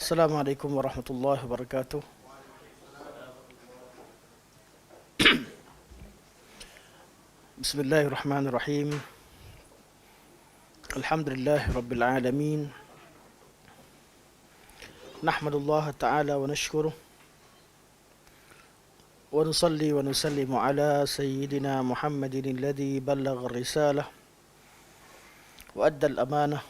Assalamualaikum warahmatullahi wabarakatuh. Bismillahirrahmanirrahim. Alhamdulillahi rabbil alamin. Nahmadullah ta'ala wa nashkuruh. Wa nusalli wa nusallimu ala sayyidina Muhammadin alladhi ballagha ar-risalah wa adda al-amanah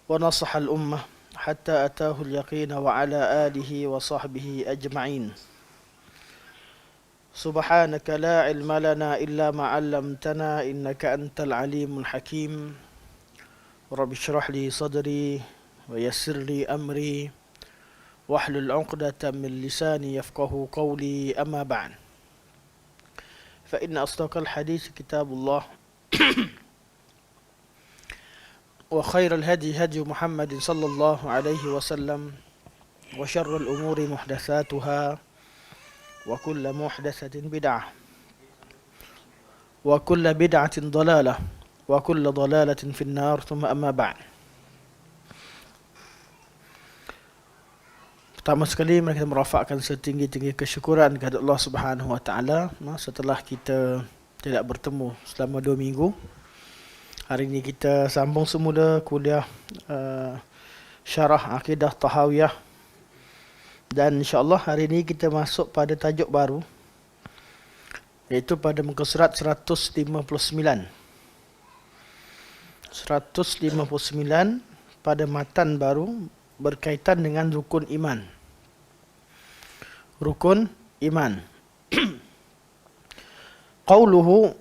wa nasaha al-ummah hatta ataahu al-yaqin wa ala alihi wa sahbihi ajma'in. Subhanaka la ilma lana illa ma 'allamtana innaka antal alimul hakim. Rabbi shrah li sadri wa yassir li amri wahlul 'uqdatam min lisani yafqahu qawli, amma ba'd. Fa inna asdaqal hadits kitabullah wa khairal hadi hadi Muhammadin sallallahu alaihi wasallam wa syarrul umuri muhdatsatuha wa kullu muhdatsatin bid'ah wa kullu bid'atin dhalalah wa kullu dhalalatin fin nar, thumma amma ba'd. Pertama sekali mari kita merafakkan setinggi-tinggi kesyukuran kepada Allah Subhanahu wa taala setelah kita tidak bertemu selama 2 minggu. Hari ini kita sambung semula kuliah syarah akidah tahawiyah, dan insya-Allah hari ini kita masuk pada tajuk baru, iaitu pada muka surat 159. 159 pada matan baru berkaitan dengan rukun iman. Rukun iman. Qauluhu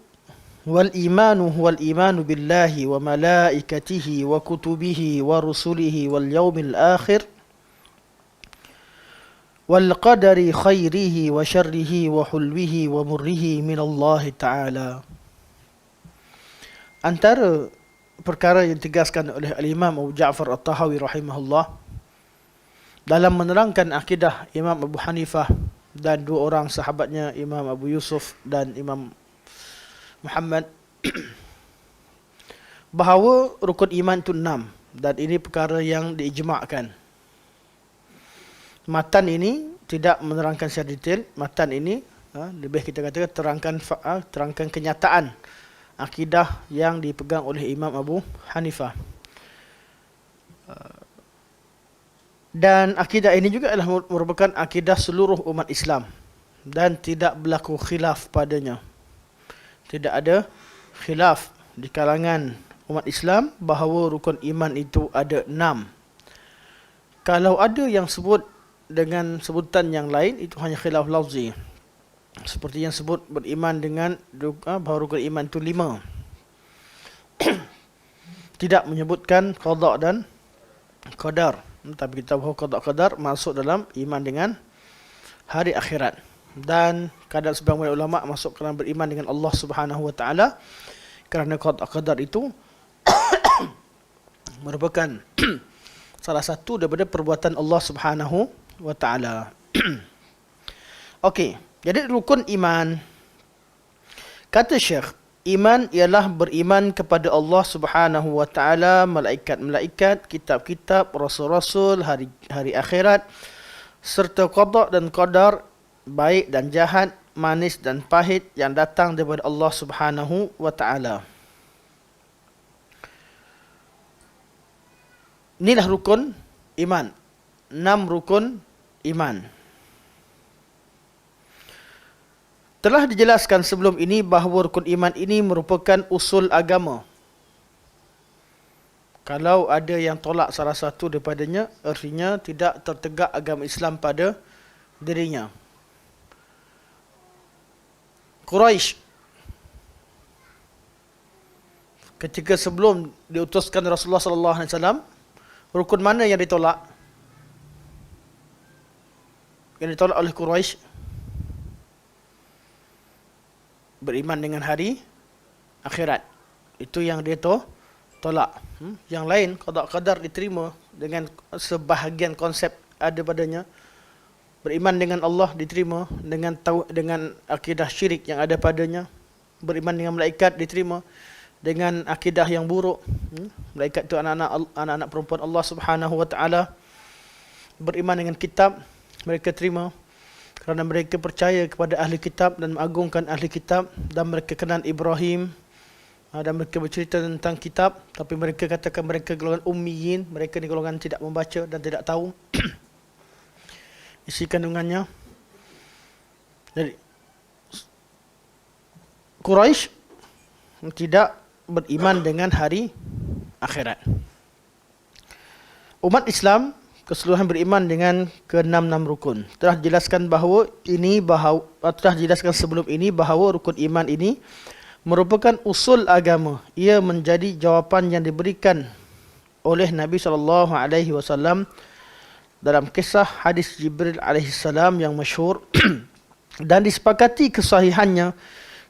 wal imanu huwal imanu billahi wa malaikatihi wa kutubihi wa rusulihi wal yaumil akhir wal qadari khairihi wa syarrihi wa hulwihi wa murrihi minallahi ta'ala. Antara perkara yang ditegaskan oleh al-Imam Abu Ja'far At-Tahawi rahimahullah dalam menerangkan akidah Imam Abu Hanifah dan 2 orang sahabatnya, Imam Abu Yusuf dan Imam Muhammad, bahawa rukun iman itu 6, dan ini perkara yang diijma'kan. Matan ini tidak menerangkan secara detail. Matan ini lebih kita katakan terangkan kenyataan akidah yang dipegang oleh Imam Abu Hanifah. Dan akidah ini juga adalah merupakan akidah seluruh umat Islam dan tidak berlaku khilaf padanya. Tidak ada khilaf di kalangan umat Islam bahawa rukun iman itu ada 6. Kalau ada yang sebut dengan sebutan yang lain, itu hanya khilaf lafzi. Seperti yang sebut beriman dengan bahawa rukun iman itu 5. Tidak menyebutkan qada dan qadar. Tapi kita bahawa qada qadar masuk dalam iman dengan hari akhirat. Dan kadang sebahagian ulama masuk dalam beriman dengan Allah Subhanahu wa taala, kerana qada qadar itu merupakan salah satu daripada perbuatan Allah Subhanahu wa taala. Okey, jadi rukun iman, kata Syekh, iman ialah beriman kepada Allah Subhanahu wa taala, malaikat-malaikat, kitab-kitab, rasul-rasul, hari akhirat, serta qada dan qadar, baik dan jahat, manis dan pahit, yang datang daripada Allah Subhanahu wa taala. Inilah rukun iman. 6 rukun iman. Telah dijelaskan sebelum ini bahawa rukun iman ini merupakan usul agama. Kalau ada yang tolak salah satu daripadanya, artinya tidak tertegak agama Islam pada dirinya. Quraisy ketika sebelum diutuskan Rasulullah sallallahu alaihi wasallam, rukun mana yang ditolak? Yang ditolak oleh Quraisy, beriman dengan hari akhirat. Itu yang dia tolak. Yang lain, qada qadar diterima dengan sebahagian konsep ada padanya. Beriman dengan Allah diterima dengan akidah syirik yang ada padanya. Beriman dengan malaikat diterima dengan akidah yang buruk. Malaikat itu anak-anak perempuan Allah Subhanahu wa taala. Beriman dengan kitab, mereka terima kerana mereka percaya kepada ahli kitab dan mengagungkan ahli kitab, dan mereka kenal Ibrahim, dan mereka bercerita tentang kitab, tapi mereka katakan mereka golongan ummiyin, mereka ni golongan tidak membaca dan tidak tahu isi kandungannya. Jadi Quraisy tidak beriman dengan hari akhirat. Umat Islam keseluruhan beriman dengan ke-6 rukun. Telah dijelaskan telah dijelaskan sebelum ini bahawa rukun iman ini merupakan usul agama. Ia menjadi jawapan yang diberikan oleh Nabi SAW dalam kisah hadis Jibril alaihissalam yang masyhur dan disepakati kesahihannya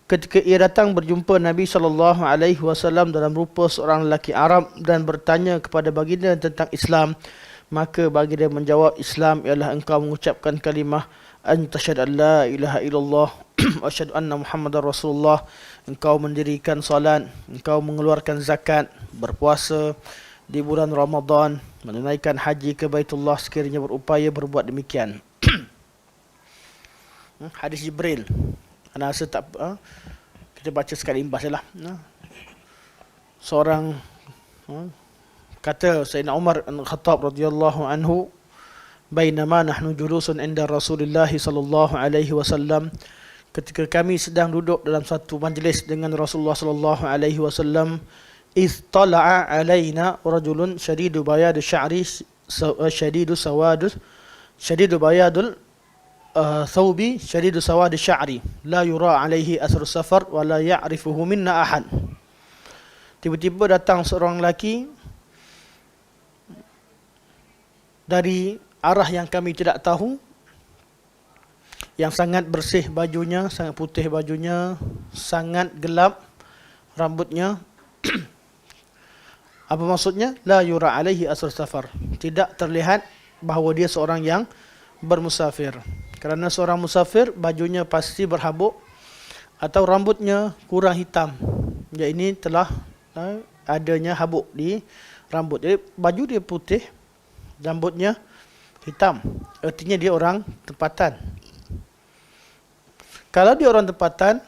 ketika ia datang berjumpa Nabi SAW dalam rupa seorang lelaki Arab dan bertanya kepada baginda tentang Islam. Maka baginda menjawab, Islam ialah engkau mengucapkan kalimah asyhadu an la ilaha illallah wa asyhadu anna Muhammadar Rasulullah, engkau mendirikan salat, engkau mengeluarkan zakat, berpuasa di bulan Ramadan, menunaikan haji ke Baitullah sekiranya berupaya berbuat demikian. Hadis Jibril. Ana rasa tak kita baca sekali imbas jelah. Seorang kata Sayyidina Umar bin Khattab radhiyallahu anhu, bainama nahnu julusun inda Rasulullah sallallahu alaihi wasallam, ketika kami sedang duduk dalam satu majlis dengan Rasulullah sallallahu alaihi wasallam, iz tala'a alaina rajulun shadidu bayad sya'ri shadidu bayadul thawbi shadidu sawad sya'ri la yura alaihi asru safar wa la ya'rifuhu minna ahad. Tiba-tiba datang seorang lelaki dari arah yang kami tidak tahu, yang sangat bersih bajunya, sangat putih bajunya, sangat gelap rambutnya. Apa maksudnya? La yura alaihi asr safar. Tidak terlihat bahawa dia seorang yang bermusafir. Kerana seorang musafir bajunya pasti berhabuk atau rambutnya kurang hitam. Ya, ini telah adanya habuk di rambut. Jadi baju dia putih, rambutnya hitam. Artinya dia orang tempatan. Kalau dia orang tempatan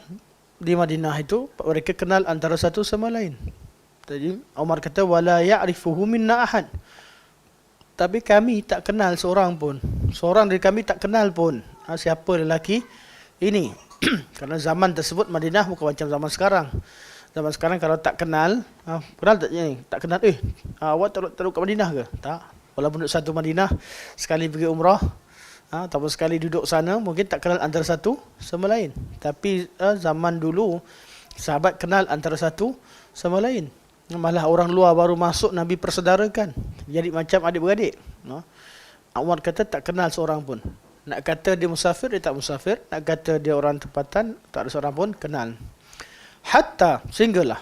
di Madinah itu, mereka kenal antara satu sama lain. Jadi Umar kata wala ya'rifuhu minna ahad. Tapi kami tak kenal seorang pun. Seorang dari kami tak kenal pun siapa lelaki ini. Kerana zaman tersebut Madinah bukan macam zaman sekarang. Zaman sekarang kalau tak kenal, kenal tak ni? Tak kenal, awak tak ke Madinah ke? Tak. Walaupun duduk satu Madinah, sekali pergi umrah, ataupun sekali duduk sana, mungkin tak kenal antara satu sama lain. Tapi zaman dulu, sahabat kenal antara satu sama lain. Malah orang luar baru masuk, Nabi persaudarakan. Jadi macam adik-beradik. Umar kata tak kenal seorang pun. Nak kata dia musafir, dia tak musafir. Nak kata dia orang tempatan, tak ada seorang pun kenal. Hatta, sehinggalah.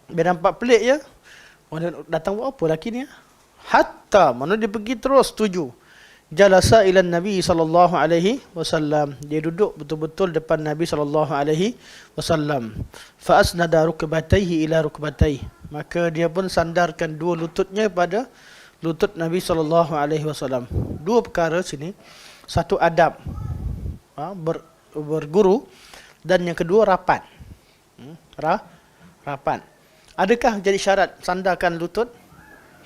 Biar nampak pelik je. Orang datang buat apa lelaki ni? Hatta, mana dia pergi terus tuju. Jalasa ila Nabi sallallahu alaihi wasallam. Dia duduk betul-betul depan Nabi sallallahu alaihi wasallam. Fa asnada rukbatayhi ila rukbatayhi. Maka dia pun sandarkan dua lututnya pada lutut Nabi sallallahu alaihi wasallam. Dua perkara sini. Satu adab berguru, dan yang kedua rapat. Rapat. Adakah jadi syarat sandarkan lutut?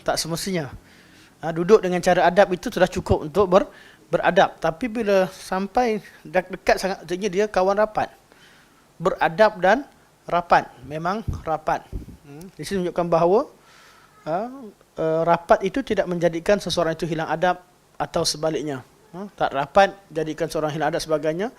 Tak semestinya. Duduk dengan cara adab itu sudah cukup untuk beradab. Tapi bila sampai dekat sangat, artinya dia kawan rapat. Beradab dan rapat. Memang rapat. Di sini menunjukkan bahawa rapat itu tidak menjadikan seseorang itu hilang adab atau sebaliknya. Tak rapat jadikan seorang hilang adab sebagainya.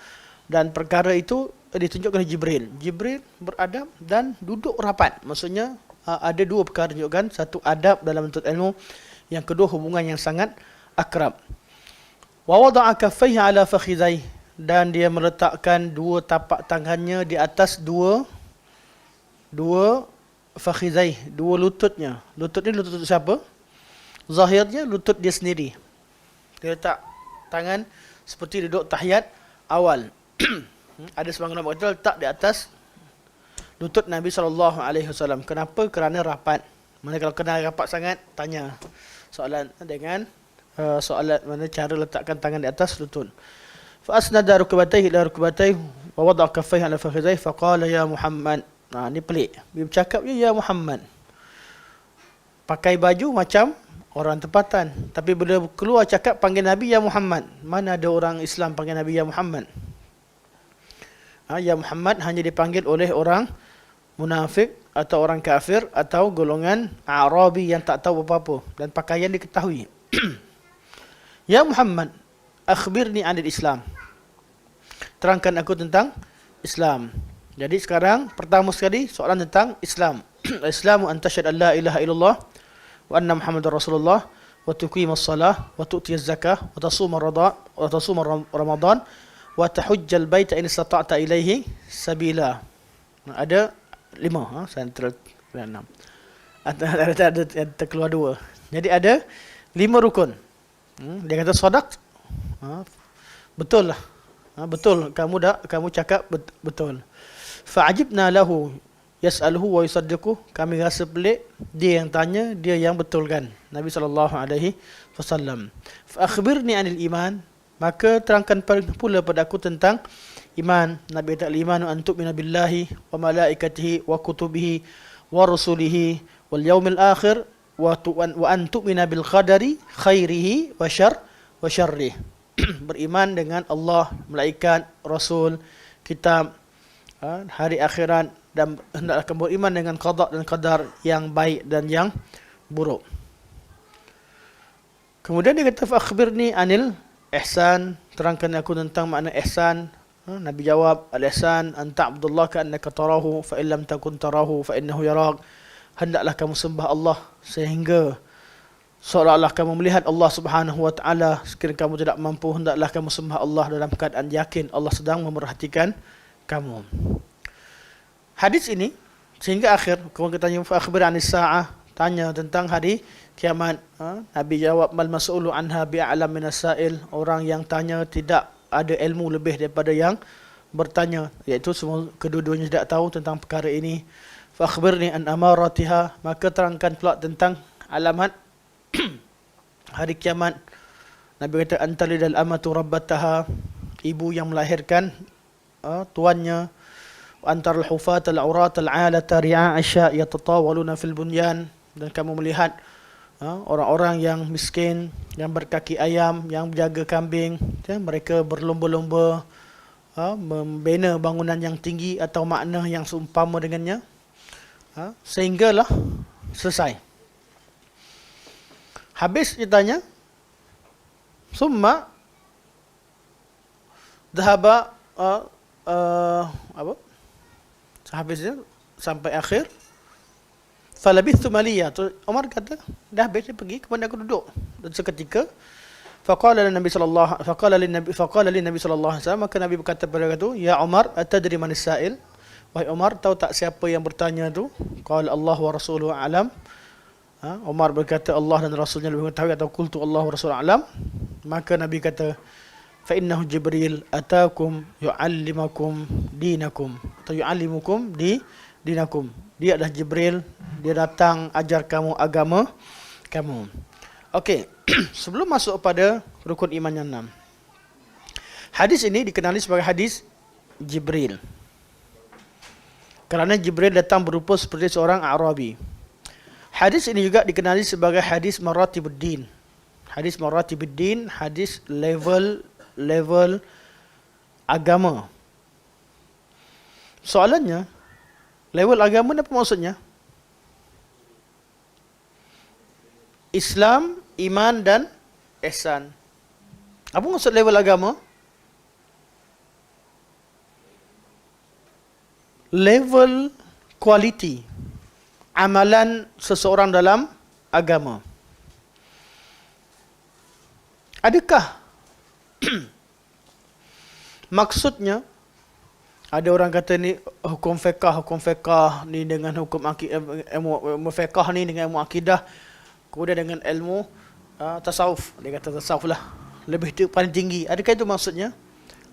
Dan perkara itu ditunjukkan oleh Jibril. Jibril beradab dan duduk rapat. Maksudnya ada dua perkara tunjukkan. Satu adab dalam menuntut ilmu. Yang kedua hubungan yang sangat akrab. Wa wada'a kaffayhi ala fakhidhayhi, dan dia meletakkan dua tapak tangannya di atas dua fakhidhayhi, dua lututnya. Lutut ni lutut siapa? Zahirnya lutut dia sendiri. Dia letak tangan seperti duduk tahiyat awal. Ada sebahagian ulama kata letak di atas lutut Nabi SAW. Kenapa? Kerana rapat. Mana kalau kena rapat sangat, tanya soalan dengan soalan mana cara letakkan tangan di atas lutut. Fa asnada rukbatayhi ila rukbatayhi wa wada'a kaffayhi ala fakhidhayhi fa qala ya Muhammad. Ni pelik. Dia bercakap ya Muhammad. Pakai baju macam orang tempatan, tapi bila keluar cakap panggil Nabi ya Muhammad. Mana ada orang Islam panggil Nabi ya Muhammad? Ya Muhammad hanya dipanggil oleh orang munafik atau orang kafir atau golongan Arabi yang tak tahu apa-apa dan pakaian diketahui. Ya Muhammad, akhbirni 'anil Islam. Terangkan aku tentang Islam. Jadi sekarang pertama sekali soalan tentang Islam. Islamu an tashhadu an la ilaha illallah wa anna Muhammadar Rasulullah wa tuqimas salah wa tu'tiyaz zakah wa tasuma Ramadan wa tahujjal baita in istata'ta ilaihi sabila. Ada 5, sentral 6. Ada terkeluar 2. Jadi ada 5 rukun. Dia kata sadaq. Betul lah. Betul kamu cakap betul. Fa'ajibna lahu yas'aluhu wa yusaddiquhu. Kami rasa pelik, dia yang tanya, dia yang betulkan. Nabi SAW. Fa akhbirni 'anil iman. Maka terangkan pula pada aku tentang iman. Nabi kata al-imanu an tu'mina billahi wa malaikatihi wa kutubihi wa rusulihi wal yaumil akhir wa an tu'mina bil qadari khairihi wa syarrihi. Beriman dengan Allah, malaikat, rasul, kitab, hari akhirat, dan hendaklah kamu beriman dengan qada dan qadar yang baik dan yang buruk. Kemudian dia kata fa akhbirni anil ihsan. Terangkan aku tentang makna ihsan. Nabi jawab, al-ihsan an ta'budullah ka'annaka tarahu fa in lam takun tarahu fa innahu yarak. Hendaklah kamu sembah Allah sehingga seolah-olah kamu melihat Allah Subhanahu wa taala. Sekiranya kamu tidak mampu, hendaklah kamu sembah Allah dalam keadaan yakin Allah sedang memerhatikan kamu. Hadis ini sehingga akhir kalau kita tanya fa akhbir anis saah, tanya tentang hari kiamat. Nabi jawab mal mas'ulu anha bi'alam minas sa'il. Orang yang tanya tidak ada ilmu lebih daripada yang bertanya, iaitu semua kedua-duanya tidak tahu tentang perkara ini. Fa akhbirni an amaratiha. Maka terangkan pula tentang alamat hari kiamat. Nabi kata antalidal amatu rabbataha. Ibu yang melahirkan tuannya. Antarul hufat al-aurat al-alata ri'a'asya yatatawaluna fil bunyan. Dan kamu melihat orang-orang yang miskin, yang berkaki ayam, yang berjaga kambing, mereka berlomba-lomba membina bangunan yang tinggi atau makna yang seumpama dengannya, sehinggalah selesai. Habis ditanya, summa dhahaba habisnya sampai akhir. Falabithu maliya. Umar kata, dah habis dia pergi, kemudian aku duduk. Dan seketika faqala lin Nabi sallallahu alaihi wasallam, maka Nabi berkata kepada aku, ya Umar, atadri manis sa'il? Wahai Umar, tahu tak siapa yang bertanya tu? Qala Allah wa rasuluhu a'lam. Umar berkata Allah dan Rasulnya lebih mengetahui, atau qultu Allah wa rasuluhu a'lam. Maka Nabi kata, fa innahu Jibril atakum yu'allimukum dinakum, atau yu'allimukum dinakum. Dia adalah Jibril, dia datang ajar kamu agama kamu. Okey, sebelum masuk pada rukun iman yang 6. Hadis ini dikenali sebagai hadis Jibril. Kerana Jibril datang berupa seperti seorang Arabi. Hadis ini juga dikenali sebagai hadis maratibuddin. Hadis maratibuddin, hadis level agama. Soalannya, level agama ni apa maksudnya? Islam, iman dan ihsan. Apa maksud level agama? Level kualiti amalan seseorang dalam agama. Adakah maksudnya ada orang kata ni hukum fiqh ni dengan hukum ilmu fiqh ni dengan ilmu akidah, kemudian dengan ilmu tasawuf. Dia kata tasawuf lah lebih paling tinggi. Adakah itu maksudnya?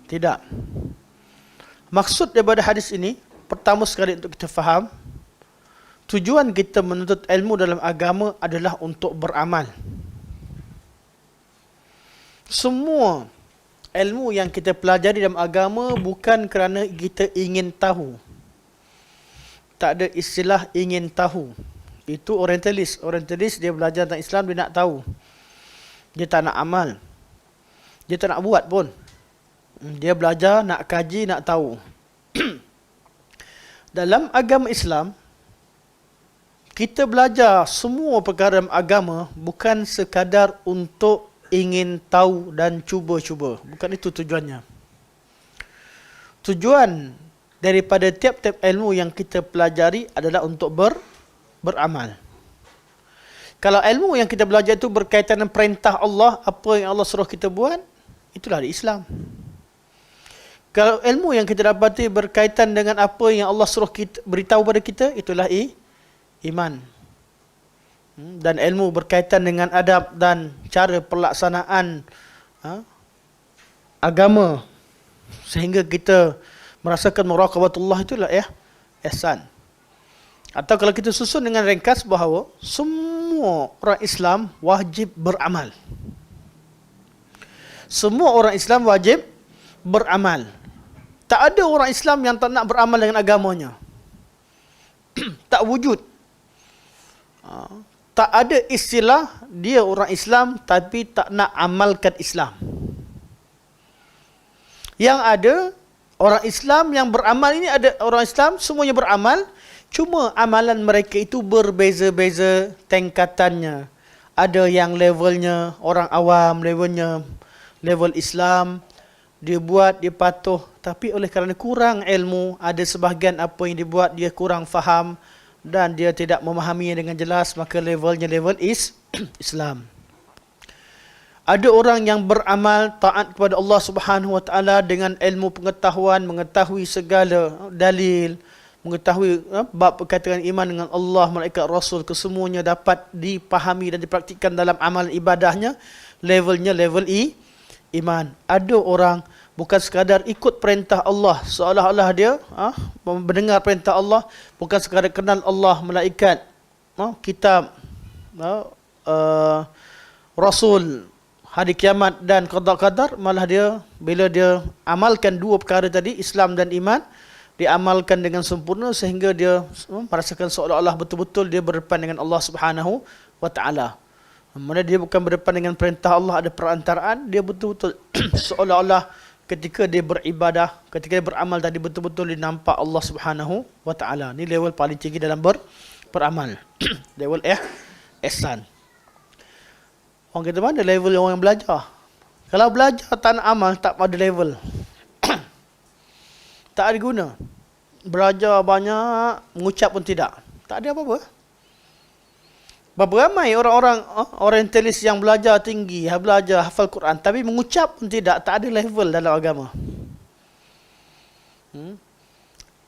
Tidak. Maksud daripada hadis ini pertama sekali untuk kita faham, tujuan kita menuntut ilmu dalam agama adalah untuk beramal. Semua ilmu yang kita pelajari dalam agama bukan kerana kita ingin tahu. Tak ada istilah ingin tahu. Itu orientalis. Orientalis dia belajar tentang Islam, dia nak tahu. Dia tak nak amal. Dia tak nak buat pun. Dia belajar, nak kaji, nak tahu. Dalam agama Islam, kita belajar semua perkara dalam agama bukan sekadar untuk ingin tahu dan cuba-cuba. Bukan itu tujuannya. Tujuan daripada tiap-tiap ilmu yang kita pelajari adalah untuk beramal. Kalau ilmu yang kita belajar itu berkaitan dengan perintah Allah, apa yang Allah suruh kita buat, itulah Islam. Kalau ilmu yang kita dapati berkaitan dengan apa yang Allah suruh kita, beritahu pada kita, itulah iman. Dan ilmu berkaitan dengan adab dan cara pelaksanaan agama sehingga kita merasakan muraqabatullah, itulah ihsan. Atau kalau kita susun dengan ringkas bahawa semua orang Islam wajib beramal. Semua orang Islam wajib beramal. Tak ada orang Islam yang tak nak beramal dengan agamanya. Tak wujud. Tak ada istilah dia orang Islam tapi tak nak amalkan Islam. Yang ada orang Islam yang beramal ini, ada orang Islam semuanya beramal, cuma amalan mereka itu berbeza-beza tingkatannya. Ada yang levelnya orang awam, level Islam, dia buat, dia patuh, tapi oleh kerana kurang ilmu, ada sebahagian apa yang dibuat dia kurang faham dan dia tidak memahaminya dengan jelas, maka levelnya level Islam. Ada orang yang beramal taat kepada Allah Subhanahu Wa Taala dengan ilmu pengetahuan, mengetahui segala dalil, mengetahui bab berkaitan iman dengan Allah, malaikat, Rasul, kesemuanya dapat dipahami dan dipraktikkan dalam amal ibadahnya, levelnya level iman. Ada orang bukan sekadar ikut perintah Allah, seolah-olah dia mendengar perintah Allah, bukan sekadar kenal Allah, malaikat, kitab, Rasul, hari kiamat dan qada-qadar, malah dia bila dia amalkan dua perkara tadi, Islam dan iman, dia amalkan dengan sempurna sehingga dia merasakan seolah-olah betul-betul dia berdepan dengan Allah Subhanahu Wa Taala. Mana dia bukan berdepan dengan perintah Allah, ada perantaraan, dia betul-betul seolah-olah ketika dia beribadah, ketika dia beramal tadi betul-betul dia nampak Allah Subhanahu Wa Taala. Ni level paling tinggi dalam beramal. Level ihsan. Orang kata mana level orang yang belajar? Kalau belajar tak nak amal, tak ada level. Tak ada guna. Belajar banyak, mengucap pun tidak. Tak ada apa-apa. Berapa ramai orang-orang orientalis yang belajar tinggi, belajar hafal Quran, tapi mengucap pun tidak, tak ada level dalam agama.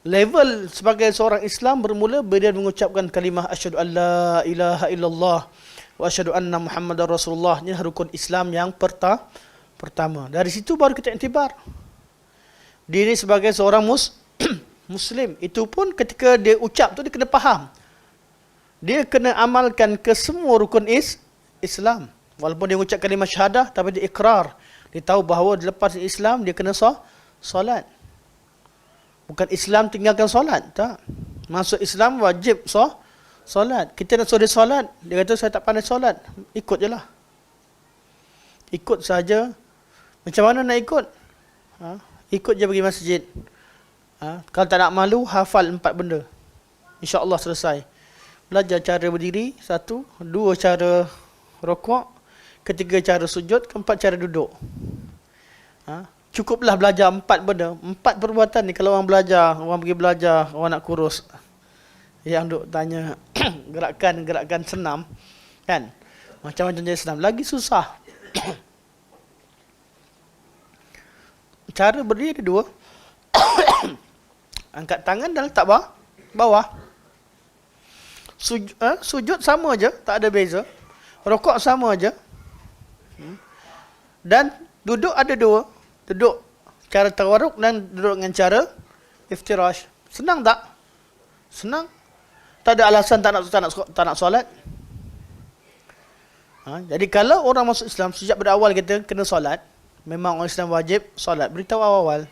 Level sebagai seorang Islam bermula bila dia mengucapkan kalimah asyhadu an la ilaha illallah wa asyhadu anna Muhammadar Rasulullah. Ini rukun Islam yang pertama. Dari situ baru kita iktibar diri sebagai seorang Muslim. Itu pun ketika dia ucap tu dia kena faham. Dia kena amalkan ke semua rukun Islam. Walaupun dia ucap kalimah syahadah, tapi dia ikrar. Dia tahu bahawa lepas Islam, dia kena solat. Bukan Islam tinggalkan solat. Tak. Masuk Islam wajib solat. Kita nak suruh dia solat, dia kata saya tak pandai solat. Ikut je lah. Ikut saja. Macam mana nak ikut? Ikut je pergi masjid. Kalau tak nak malu, hafal 4 benda. InsyaAllah selesai. Belajar cara berdiri, 1. 2 cara rokok, 3 cara sujud, 4 cara duduk. Cukuplah belajar 4 benda. 4 perbuatan ni kalau orang belajar, orang pergi belajar, orang nak kurus. Yang duk tanya gerakan-gerakan senam, kan? Macam-macam jenis senam. Lagi susah. Cara berdiri ada 2. Angkat tangan dan letak bawah. Sujud sama aja, tak ada beza. Rokok sama aja. Dan duduk ada 2. Duduk cara tawarruk dan duduk dengan cara iftirash. Senang tak? Senang. Tak ada alasan tak nak solat. Jadi kalau orang masuk Islam, sejak berawal kita kena solat, memang orang Islam wajib solat. Beritahu awal-awal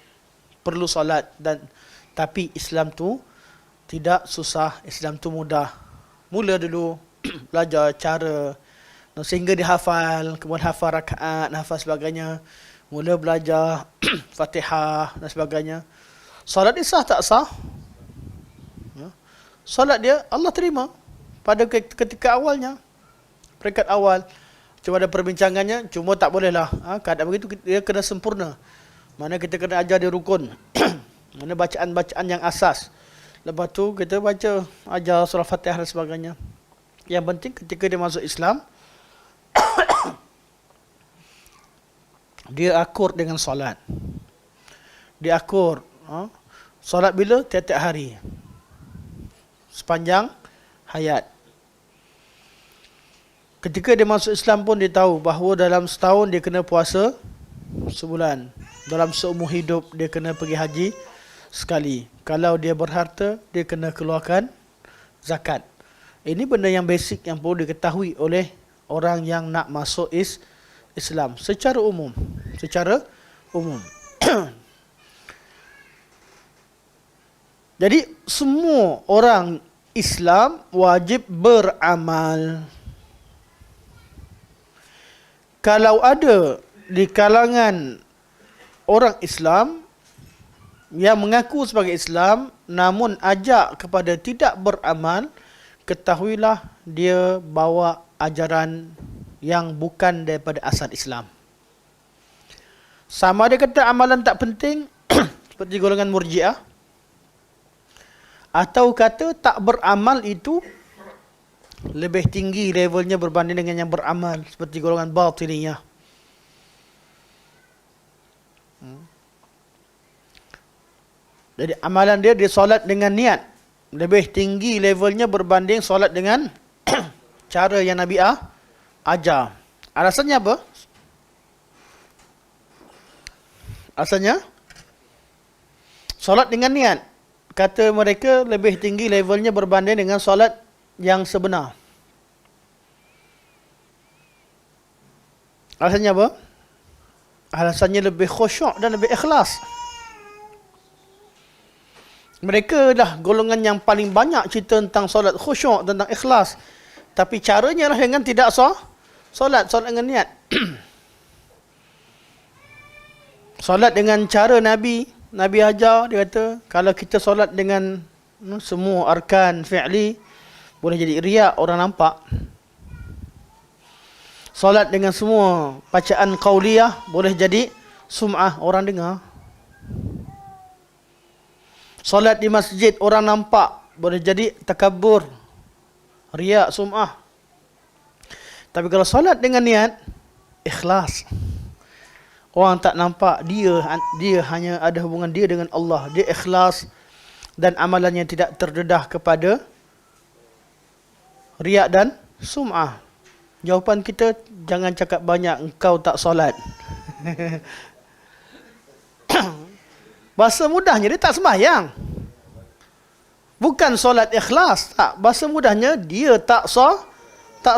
perlu solat, dan tapi Islam tu tidak susah, Islam tu mudah. Mula dulu belajar cara sehingga dihafal, kemudian hafal rakaat, hafal sebagainya. Mula belajar Fatihah dan sebagainya. Solat dia sah tak sah? Solat dia Allah terima pada ketika awalnya, peringkat awal. Cuma ada perbincangannya, cuma tak bolehlah. Keadaan begitu dia kena sempurna. Mana kita kena ajar dia rukun. Mana bacaan-bacaan yang asas. Lepas tu kita baca, ajar surah Fatihah dan sebagainya. Yang penting ketika dia masuk Islam, dia akur dengan solat. Dia akur. Solat bila? Tiap-tiap hari. Sepanjang hayat. Ketika dia masuk Islam pun dia tahu bahawa dalam setahun dia kena puasa sebulan. Dalam seumur hidup dia kena pergi haji sekali. Kalau dia berharta, dia kena keluarkan zakat. Ini benda yang basic yang perlu diketahui oleh orang yang nak masuk Islam secara umum. Secara umum. Jadi semua orang Islam wajib beramal. Kalau ada di kalangan orang Islam yang mengaku sebagai Islam namun ajak kepada tidak beramal, ketahuilah dia bawa ajaran yang bukan daripada asal Islam. Sama dia kata amalan tak penting seperti golongan Murji'ah, atau kata tak beramal itu lebih tinggi levelnya berbanding dengan yang beramal seperti golongan Batiniyah. Jadi amalan dia solat dengan niat lebih tinggi levelnya berbanding solat dengan cara yang Nabi ajar. Alasannya apa? Alasannya solat dengan niat, kata mereka lebih tinggi levelnya berbanding dengan solat yang sebenar. Alasannya apa? Alasannya lebih khusyuk dan lebih ikhlas. Mereka dah golongan yang paling banyak cerita tentang solat khusyuk, tentang ikhlas. Tapi caranya lah dengan tidak solat dengan niat. Solat dengan cara Nabi ajar, dia kata kalau kita solat dengan semua arkan fi'li, boleh jadi riak, orang nampak. Solat dengan semua bacaan qauliyah, boleh jadi sum'ah, orang dengar. Solat di masjid, orang nampak, boleh jadi takabbur, riak, sum'ah. Tapi kalau solat dengan niat, ikhlas, orang tak nampak, dia hanya ada hubungan dia dengan Allah, dia ikhlas dan amalannya tidak terdedah kepada riak dan sum'ah. Jawapan kita, jangan cakap banyak engkau tak solat. Bahasa mudahnya dia tak sembahyang. Bukan solat ikhlas, tak. Bahasa mudahnya dia tak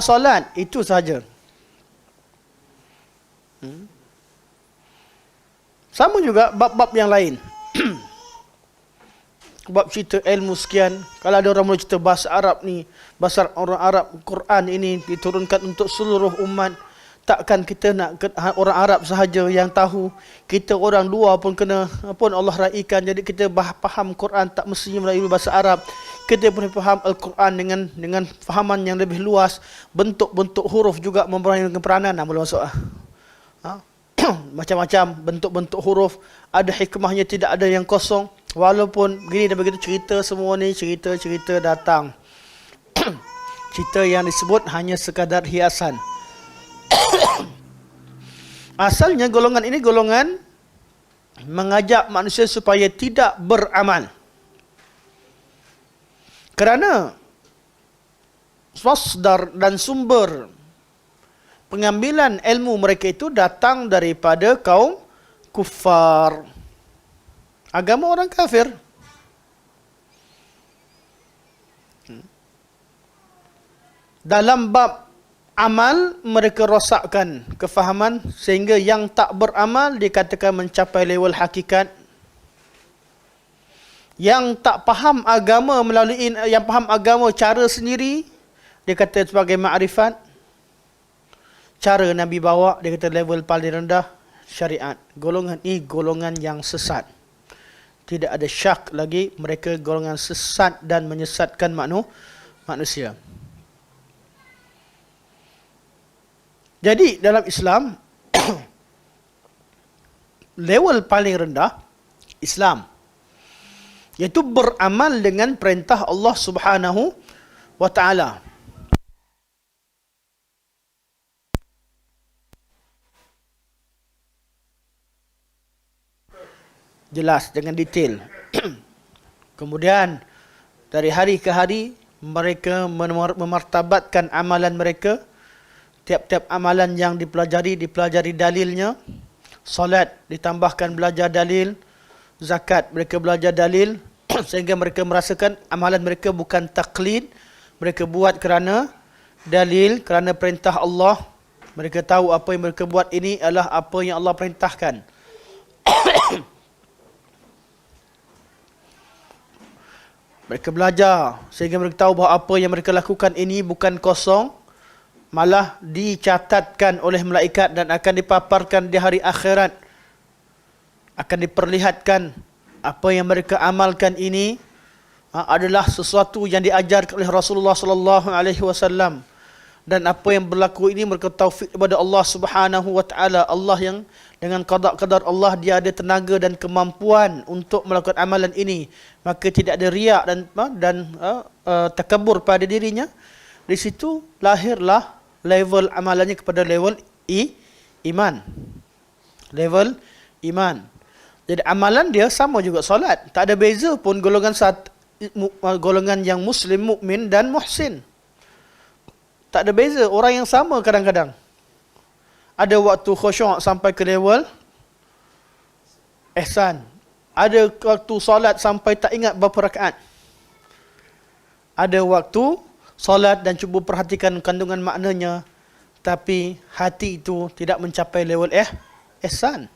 solat, itu saja. Sama juga bab-bab yang lain. Bab cerita ilmu sekian, kalau ada orang mula cerita bahasa Arab ni, bahasa orang Arab, Quran ini diturunkan untuk seluruh umat, takkan kita nak orang Arab sahaja yang tahu? Kita orang luar pun kena pun Allah raikan. Jadi kita faham Quran tak mestinya melalui bahasa Arab. Kita boleh faham Al-Quran dengan fahaman yang lebih luas. Bentuk-bentuk huruf juga mempunyai peranan. Boleh masuk macam-macam bentuk-bentuk huruf, ada hikmahnya, tidak ada yang kosong. Walaupun begini dan begitu, cerita semua ni cerita datang. Cerita yang disebut hanya sekadar hiasan. Asalnya golongan ini golongan mengajak manusia supaya tidak beramal. Kerana masdar dan sumber pengambilan ilmu mereka itu datang daripada kaum kufar, agama orang kafir. Dalam bab amal, mereka rosakkan kefahaman sehingga yang tak beramal dikatakan mencapai level hakikat. Yang tak faham agama melalui, yang faham agama cara sendiri, dia kata sebagai ma'rifat. Cara Nabi bawa, dia kata level paling rendah, syariat. Golongan ini golongan yang sesat. Tidak ada syak lagi, mereka golongan sesat dan menyesatkan manusia. Jadi dalam Islam, level paling rendah Islam, iaitu beramal dengan perintah Allah Subhanahu wa taala. Jelas dengan detail. Kemudian dari hari ke hari mereka memartabatkan amalan mereka. Tiap-tiap amalan yang dipelajari dalilnya. Solat ditambahkan belajar dalil, zakat mereka belajar dalil sehingga mereka merasakan amalan mereka bukan taklid, mereka buat kerana dalil, kerana perintah Allah. Mereka tahu apa yang mereka buat ini adalah apa yang Allah perintahkan. Mereka belajar sehingga mereka tahu bahawa apa yang mereka lakukan ini bukan kosong, malah dicatatkan oleh malaikat dan akan dipaparkan di hari akhirat. Akan diperlihatkan apa yang mereka amalkan ini adalah sesuatu yang diajarkan oleh Rasulullah sallallahu alaihi wasallam. Dan apa yang berlaku ini mereka taufik daripada Allah Subhanahu wa taala. Allah yang dengan qada-qadar Allah, dia ada tenaga dan kemampuan untuk melakukan amalan ini. Maka tidak ada riak dan takabur pada dirinya. Di situ lahirlah level amalannya kepada level iman. Level iman. Jadi amalan dia sama juga solat. Tak ada beza pun golongan yang muslim, mukmin dan muhsin. Tak ada beza, orang yang sama kadang-kadang. Ada waktu khusyuk sampai ke level ihsan. Ada waktu solat sampai tak ingat berapa rakaat. Ada waktu solat dan cuba perhatikan kandungan maknanya, tapi hati itu tidak mencapai level ihsan.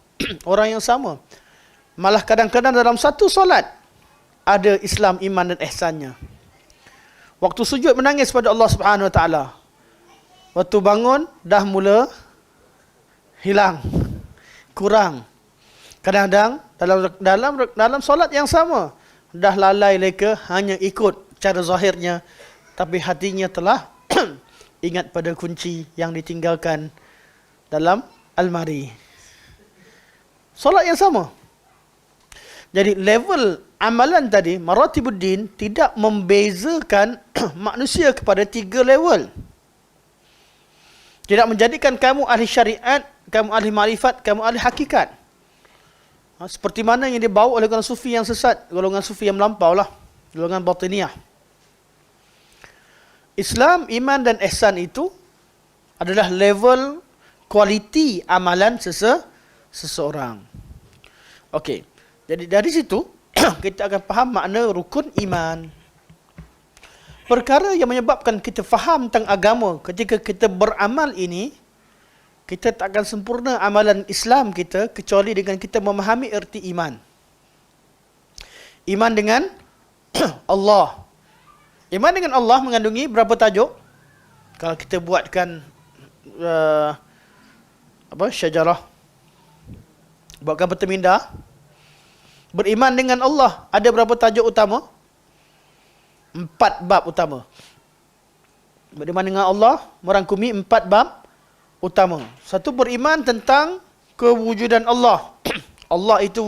Orang yang sama. Malah kadang-kadang dalam satu solat ada Islam, iman dan ihsannya. Waktu sujud menangis pada Allah Subhanahu wa taala. Waktu bangun dah mula hilang, kurang. Kadang-kadang dalam solat yang sama dah lalai leka, hanya ikut cara zahirnya, tapi hatinya telah ingat pada kunci yang ditinggalkan dalam almari. Solat yang sama. Jadi level amalan tadi, maratibuddin, tidak membezakan manusia kepada 3 level. Tidak menjadikan kamu ahli syariat, kamu ahli ma'rifat, kamu ahli hakikat. Seperti mana yang dibawa oleh golongan sufi yang sesat, golongan sufi yang melampau lah, golongan batiniyah. Islam, iman dan ihsan itu adalah level kualiti amalan seseorang. Okey. Jadi dari situ kita akan faham makna rukun iman. Perkara yang menyebabkan kita faham tentang agama ketika kita beramal ini, kita tak akan sempurna amalan Islam kita kecuali dengan kita memahami erti iman. Iman dengan Allah. Iman dengan Allah mengandungi berapa tajuk? Kalau kita buatkan syajarah, buatkan peta minda, beriman dengan Allah ada berapa tajuk utama? 4 bab utama. Beriman dengan Allah merangkumi 4 bab utama. Satu, beriman tentang kewujudan Allah. Allah itu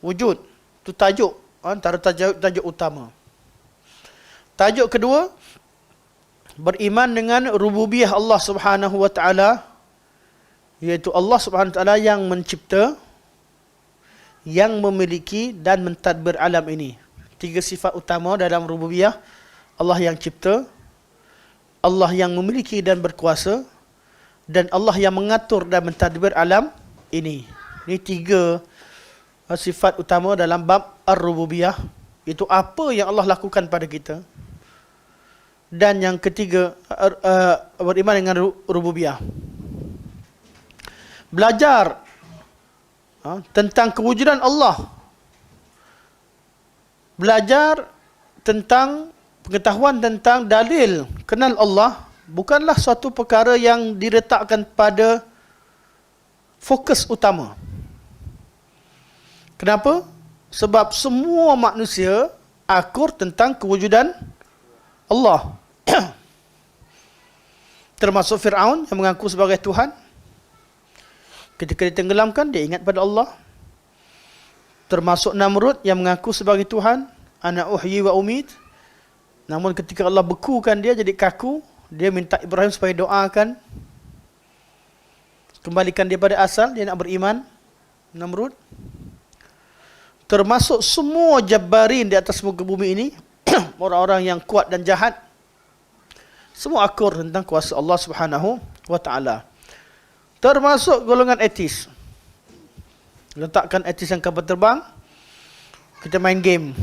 wujud. Itu tajuk, antara tajuk utama. Tajuk kedua, beriman dengan rububiyah Allah Subhanahu wa taala, iaitu Allah Subhanahu wa taala yang mencipta, yang memiliki dan mentadbir alam ini. 3 sifat utama dalam rububiyah. Allah yang cipta, Allah yang memiliki dan berkuasa, dan Allah yang mengatur dan mentadbir alam ini. Ini 3 sifat utama dalam bab ar-rububiyah. Itu apa yang Allah lakukan pada kita. Dan yang ketiga, beriman dengan rububiyah. Belajar tentang kewujudan Allah. Belajar tentang pengetahuan tentang dalil kenal Allah bukanlah suatu perkara yang diletakkan pada fokus utama. Kenapa? Sebab semua manusia akur tentang kewujudan Allah. Termasuk Fir'aun yang mengaku sebagai Tuhan. Ketika ditenggelamkan, dia ingat pada Allah. Termasuk Namrud yang mengaku sebagai Tuhan. Ana uhyi wa umit. Namun ketika Allah bekukan dia jadi kaku, dia minta Ibrahim supaya doakan. Kembalikan dia pada asal, dia nak beriman. Namrud. Termasuk semua jabbarin di atas muka bumi ini, orang-orang yang kuat dan jahat, semua akur tentang kuasa Allah Subhanahu wa taala. Termasuk golongan etis. Letakkan etis yang kapal terbang, kita main game.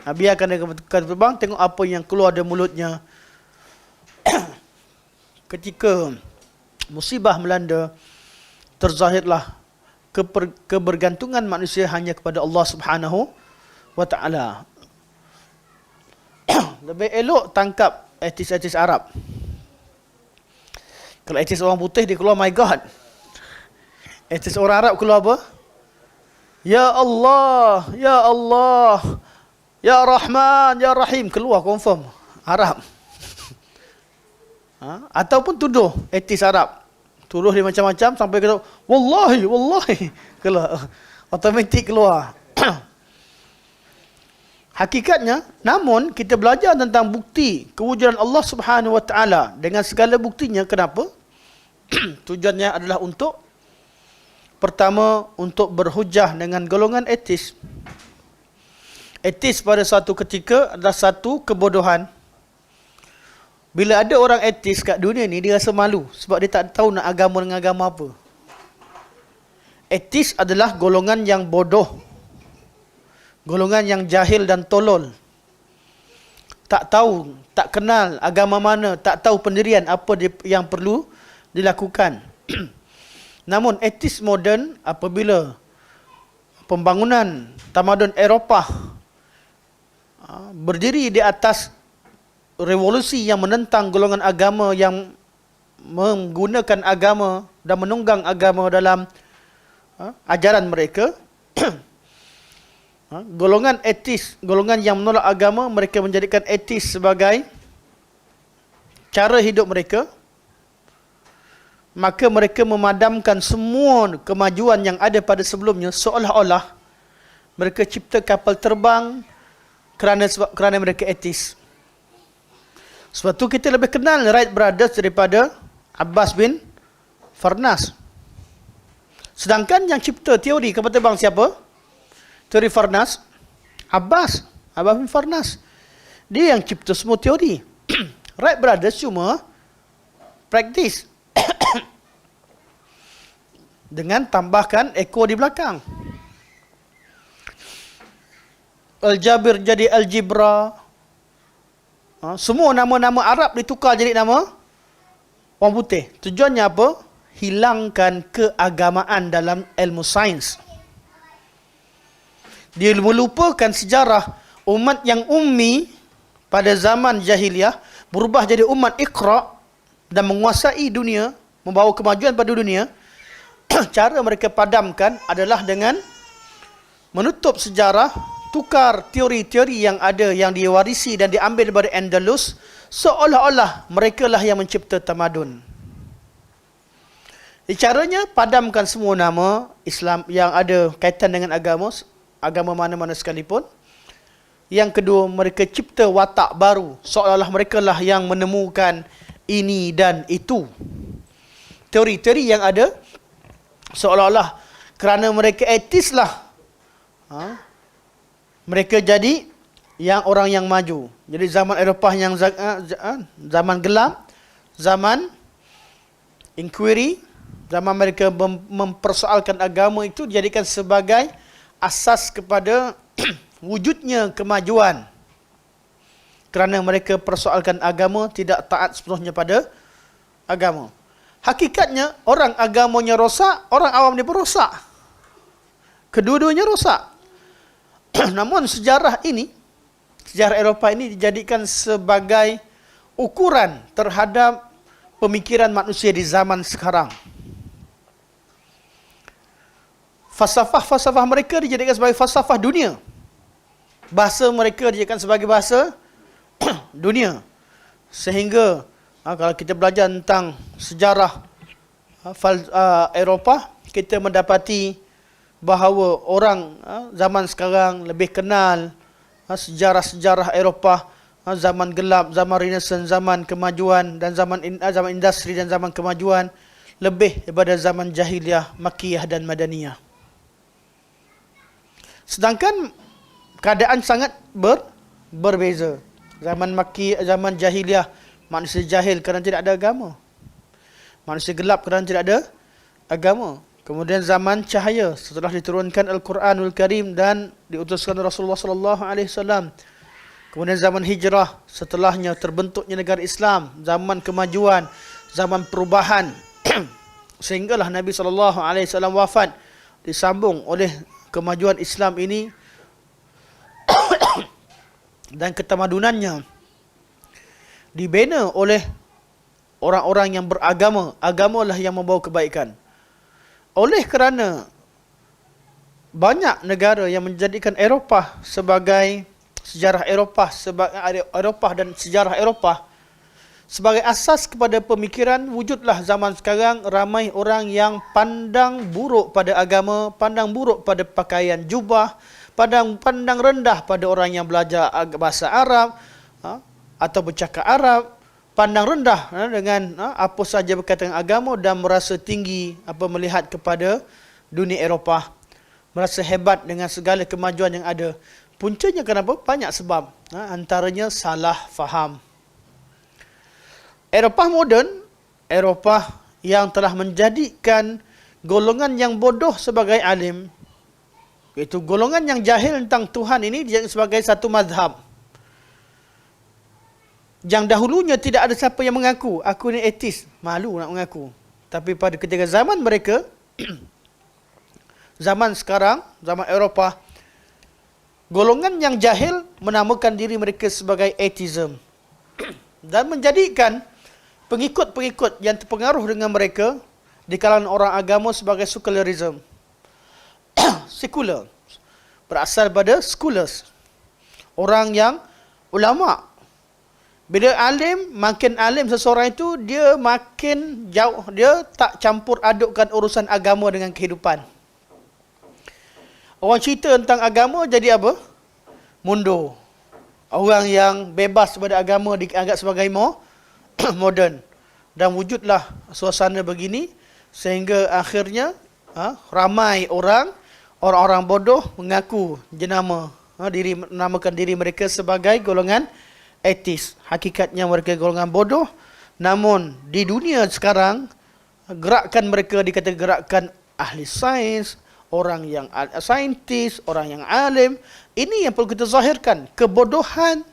Biarkan dia kapal terbang, tengok apa yang keluar dari mulutnya. Ketika musibah melanda, terzahirlah kebergantungan manusia hanya kepada Allah Subhanahu wa taala. Lebih elok tangkap etis-etis Arab. Kalau etis orang putih dia keluar my God. Etis orang Arab keluar apa? Ya Allah, Ya Allah, Ya Rahman, Ya Rahim, keluar confirm Arab. Ataupun tuduh etis Arab. Tuduh dia macam-macam sampai kata wallahi, wallahi, keluar. Automatik keluar. Hakikatnya, namun kita belajar tentang bukti kewujudan Allah Subhanahu wa taala dengan segala buktinya. Kenapa? Tujuannya adalah untuk pertama, untuk berhujah dengan golongan etis. Etis pada suatu ketika adalah satu kebodohan. Bila ada orang etis kat dunia ni, dia rasa malu sebab dia tak tahu nak agama dengan agama apa. Etis adalah golongan yang bodoh. Golongan yang jahil dan tolol. Tak tahu, tak kenal agama mana, tak tahu pendirian apa yang perlu dilakukan. Namun etis moden, apabila pembangunan tamadun Eropah berdiri di atas revolusi yang menentang golongan agama yang menggunakan agama dan menunggang agama dalam ajaran mereka, golongan etis, golongan yang menolak agama, mereka menjadikan etis sebagai cara hidup mereka. Maka mereka memadamkan semua kemajuan yang ada pada sebelumnya, seolah-olah mereka cipta kapal terbang kerana mereka etis. Sebab tu kita lebih kenal Wright Brothers daripada Abbas bin Farnas. Sedangkan yang cipta teori kapal terbang siapa? Teori Farnas, Abbas bin Farnas. Dia yang cipta semua teori. Wright Brothers cuma praktis. Dengan tambahkan ekor di belakang. Al-Jabir jadi Al-Jibra. Semua nama-nama Arab ditukar jadi nama orang putih. Tujuannya apa? Hilangkan keagamaan dalam ilmu sains. Dia melupakan sejarah umat yang ummi pada zaman jahiliah berubah jadi umat Iqra dan menguasai dunia, membawa kemajuan pada dunia. Cara mereka padamkan adalah dengan menutup sejarah, tukar teori-teori yang ada, yang diwarisi dan diambil daripada Andalus, seolah-olah mereka lah yang mencipta tamadun. Caranya padamkan semua nama Islam yang ada kaitan dengan agama mana-mana sekalipun. Yang kedua, mereka cipta watak baru, seolah-olah mereka lah yang menemukan ini dan itu. Teori-teori yang ada, seolah-olah kerana mereka etis lah, mereka jadi yang orang yang maju. Jadi zaman Eropah yang zaman gelap, zaman inquiry, zaman mereka mempersoalkan agama itu dijadikan sebagai asas kepada wujudnya kemajuan. kerana mereka persoalkan agama, tidak taat sepenuhnya pada agama. Hakikatnya, orang agamanya rosak, orang awam dia pun rosak. Kedua-duanya rosak. Namun sejarah Eropah ini dijadikan sebagai ukuran terhadap pemikiran manusia di zaman sekarang. Falsafah mereka dijadikan sebagai falsafah dunia. Bahasa mereka dijadikan sebagai bahasa dunia. Sehingga kalau kita belajar tentang sejarah Eropah, kita mendapati bahawa orang zaman sekarang lebih kenal sejarah-sejarah Eropah, zaman gelap, zaman Renaissance, zaman kemajuan dan zaman industri dan zaman kemajuan lebih daripada zaman Jahiliyah, Makkiyah dan Madaniyah. Sedangkan keadaan sangat berbeza. Zaman Makkiyah, zaman Jahiliyah, manusia jahil kerana tidak ada agama. Manusia gelap kerana tidak ada agama. Kemudian zaman cahaya setelah diturunkan Al-Quranul Karim dan diutuskan Rasulullah sallallahu alaihi wasallam. Kemudian zaman hijrah, setelahnya terbentuknya negara Islam, zaman kemajuan, zaman perubahan. Sehinggalah Nabi sallallahu alaihi wasallam wafat, disambung oleh kemajuan Islam ini dan ketamadunannya dibina oleh orang-orang yang beragama. Agamalah yang membawa kebaikan. Oleh kerana banyak negara yang menjadikan Eropah sebagai sejarah Eropah dan sejarah Eropah sebagai asas kepada pemikiran, wujudlah zaman sekarang ramai orang yang pandang buruk pada agama, pandang buruk pada pakaian jubah, pandang rendah pada orang yang belajar bahasa Arab atau bercakap Arab, pandang rendah dengan apa saja berkaitan dengan agama dan merasa tinggi melihat kepada dunia Eropah. Merasa hebat dengan segala kemajuan yang ada. Puncanya kenapa? Banyak sebab. Antaranya salah faham. Eropah moden, Eropah yang telah menjadikan golongan yang bodoh sebagai alim, iaitu golongan yang jahil tentang Tuhan ini dijadikan sebagai satu mazhab. Yang dahulunya tidak ada siapa yang mengaku, aku ni ateis, malu nak mengaku. Tapi pada ketika zaman mereka, zaman sekarang, zaman Eropah, golongan yang jahil menamakan diri mereka sebagai atheism. Dan menjadikan pengikut-pengikut yang terpengaruh dengan mereka di kalangan orang agama sebagai secularism. Sekular. Berasal pada scholars. Orang yang ulama'. Bila makin alim seseorang itu, dia makin jauh, dia tak campur adukkan urusan agama dengan kehidupan. Orang cerita tentang agama jadi apa? Mundur. Orang yang bebas daripada agama dianggap sebagai moden. Dan wujudlah suasana begini sehingga akhirnya ramai orang-orang bodoh mengaku menamakan diri mereka sebagai golongan ateis. Hakikatnya mereka golongan bodoh. Namun di dunia sekarang, gerakan mereka dikatakan gerakan ahli sains, orang yang saintis, orang yang alim. Ini yang perlu kita zahirkan. Kebodohan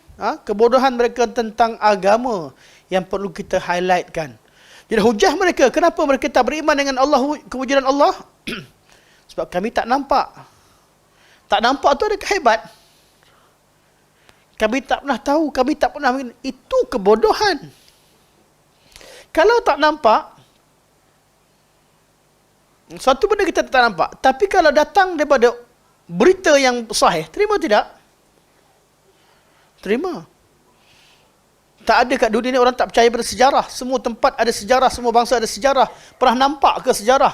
mereka tentang agama yang perlu kita highlightkan. Jadi hujah mereka, kenapa mereka tak beriman dengan Allah, kewujudan Allah? Sebab kami tak nampak. Tak nampak tu ada kehebat. Kami tak pernah tahu, kami tak pernah. Itu kebodohan. Kalau tak nampak, suatu benda kita tak nampak. Tapi kalau datang daripada berita yang sahih, terima tidak? Terima. Tak ada kat dunia ni orang tak percaya pada sejarah. Semua tempat ada sejarah, semua bangsa ada sejarah. Pernah nampak ke sejarah?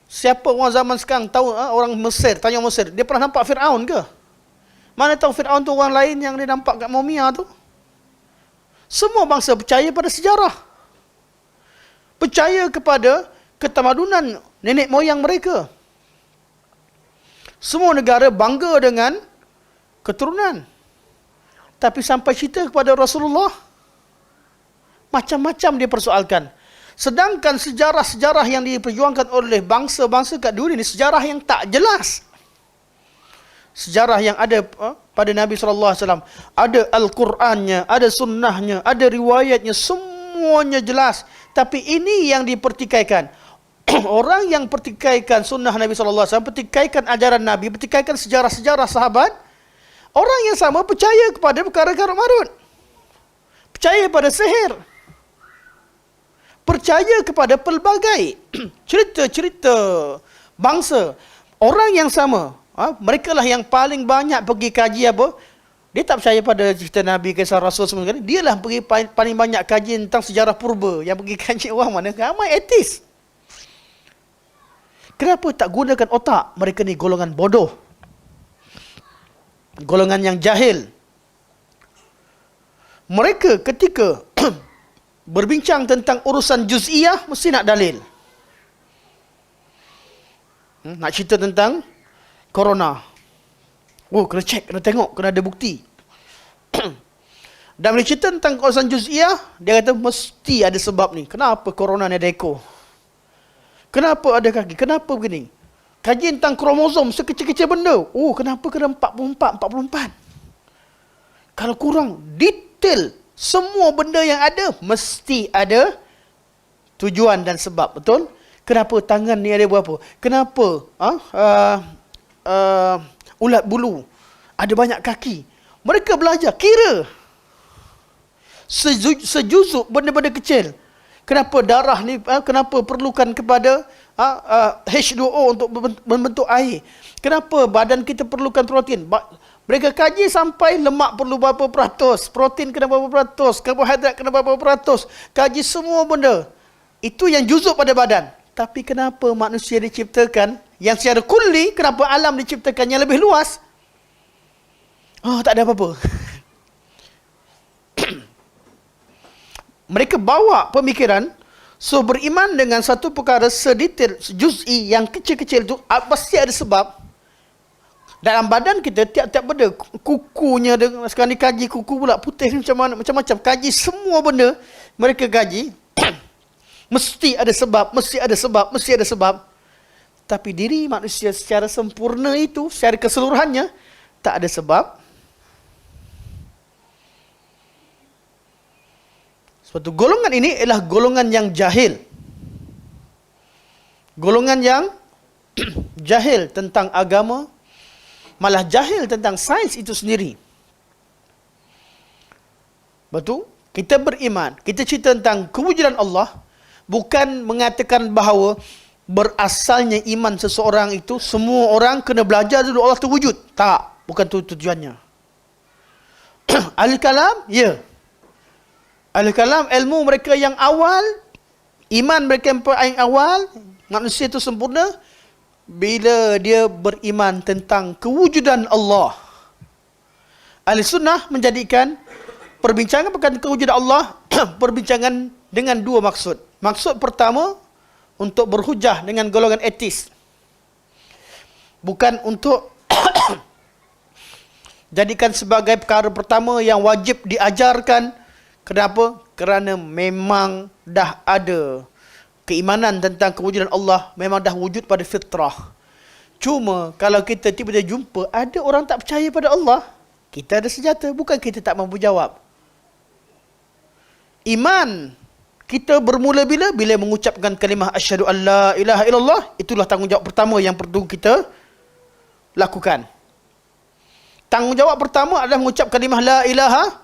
Siapa orang zaman sekarang tahu, orang Mesir, tanya orang Mesir, dia pernah nampak Fir'aun ke? Mana tahu Fir'aun tu orang lain yang dia nampak kat Mumia tu. Semua bangsa percaya pada sejarah. Percaya kepada ketamadunan nenek moyang mereka. Semua negara bangga dengan keturunan. Tapi sampai cerita kepada Rasulullah, macam-macam dia persoalkan. Sedangkan sejarah-sejarah yang diperjuangkan oleh bangsa-bangsa kat dunia ni, sejarah yang tak jelas. sejarah yang ada pada Nabi SAW. Ada Al-Qurannya, ada sunnahnya, ada riwayatnya, semuanya jelas. Tapi ini yang dipertikaikan. Orang yang pertikaikan sunnah Nabi SAW, pertikaikan ajaran Nabi, pertikaikan sejarah-sejarah sahabat, orang yang sama percaya kepada perkara karut marut. Percaya pada sihir. Percaya kepada pelbagai cerita-cerita bangsa. Orang yang sama, mereka lah yang paling banyak pergi kaji apa? Dia tak percaya pada cerita Nabi, kisah Rasul semua. Dia lah pergi paling banyak kaji tentang sejarah purba. Yang pergi kaji orang mana? Ramai etis. Kenapa tak gunakan otak? Mereka ni golongan bodoh. Golongan yang jahil. Mereka ketika berbincang tentang urusan juz'iyah, mesti nak dalil. Nak cerita tentang corona. Oh, kena cek, kena tengok, kena ada bukti. Dan bila cerita tentang urusan juz'iyah, dia kata mesti ada sebab ni. Kenapa corona ni ada ekor? Kenapa ada kaki? Kenapa begini? Kaji tentang kromosom, sekecil-kecil benda. Oh, kenapa kena 44, 44? Kalau kurang detail, semua benda yang ada, mesti ada tujuan dan sebab. Betul? Kenapa tangan ni ada berapa? Kenapa ulat bulu ada banyak kaki? Mereka belajar, kira. Sejuzuk benda-benda kecil. Kenapa darah ni, kenapa perlukan kepada H2O untuk membentuk air? Kenapa badan kita perlukan protein? Mereka kaji sampai lemak perlu berapa peratus, protein kena berapa peratus, karbohidrat kena berapa peratus. Kaji semua benda. Itu yang juzuk pada badan. Tapi kenapa manusia diciptakan yang secara kulli, kenapa alam diciptakan yang lebih luas? Oh, tak ada apa-apa. Mereka bawa pemikiran, so beriman dengan satu perkara sedetail, juz'i yang kecil-kecil itu, pasti ada sebab. Dalam badan kita, tiap-tiap benda, kukunya, sekarang ni kaji kuku pula, putih macam mana, macam-macam. Kaji semua benda, mereka kaji. Mesti ada sebab, mesti ada sebab, mesti ada sebab. Tapi diri manusia secara sempurna itu, secara keseluruhannya, tak ada sebab. Sebab itu golongan ini adalah golongan yang jahil. Golongan yang jahil tentang agama, malah jahil tentang sains itu sendiri. Betul? Kita beriman, kita cerita tentang kewujudan Allah, bukan mengatakan bahawa berasalnya iman seseorang itu, semua orang kena belajar dulu Allah terwujud. Tak, bukan itu tujuannya. Ahli kalam, ya. Ahli kalam, ilmu mereka yang awal, iman mereka yang awal, manusia itu sempurna, bila dia beriman tentang kewujudan Allah. Ahli sunnah menjadikan perbincangan berkaitan kewujudan Allah, perbincangan dengan dua maksud. Maksud pertama, untuk berhujah dengan golongan etis. Bukan untuk jadikan sebagai perkara pertama yang wajib diajarkan. Kenapa? Kerana memang dah ada keimanan tentang kewujudan Allah, memang dah wujud pada fitrah. Cuma kalau kita tiba-tiba jumpa ada orang tak percaya pada Allah, kita ada senjata, bukan kita tak mampu jawab. Iman kita bermula bila mengucapkan kalimah asyhadu an la ilaha illallah. Itulah tanggungjawab pertama yang perlu kita lakukan. Tanggungjawab pertama adalah mengucap kalimah la ilaha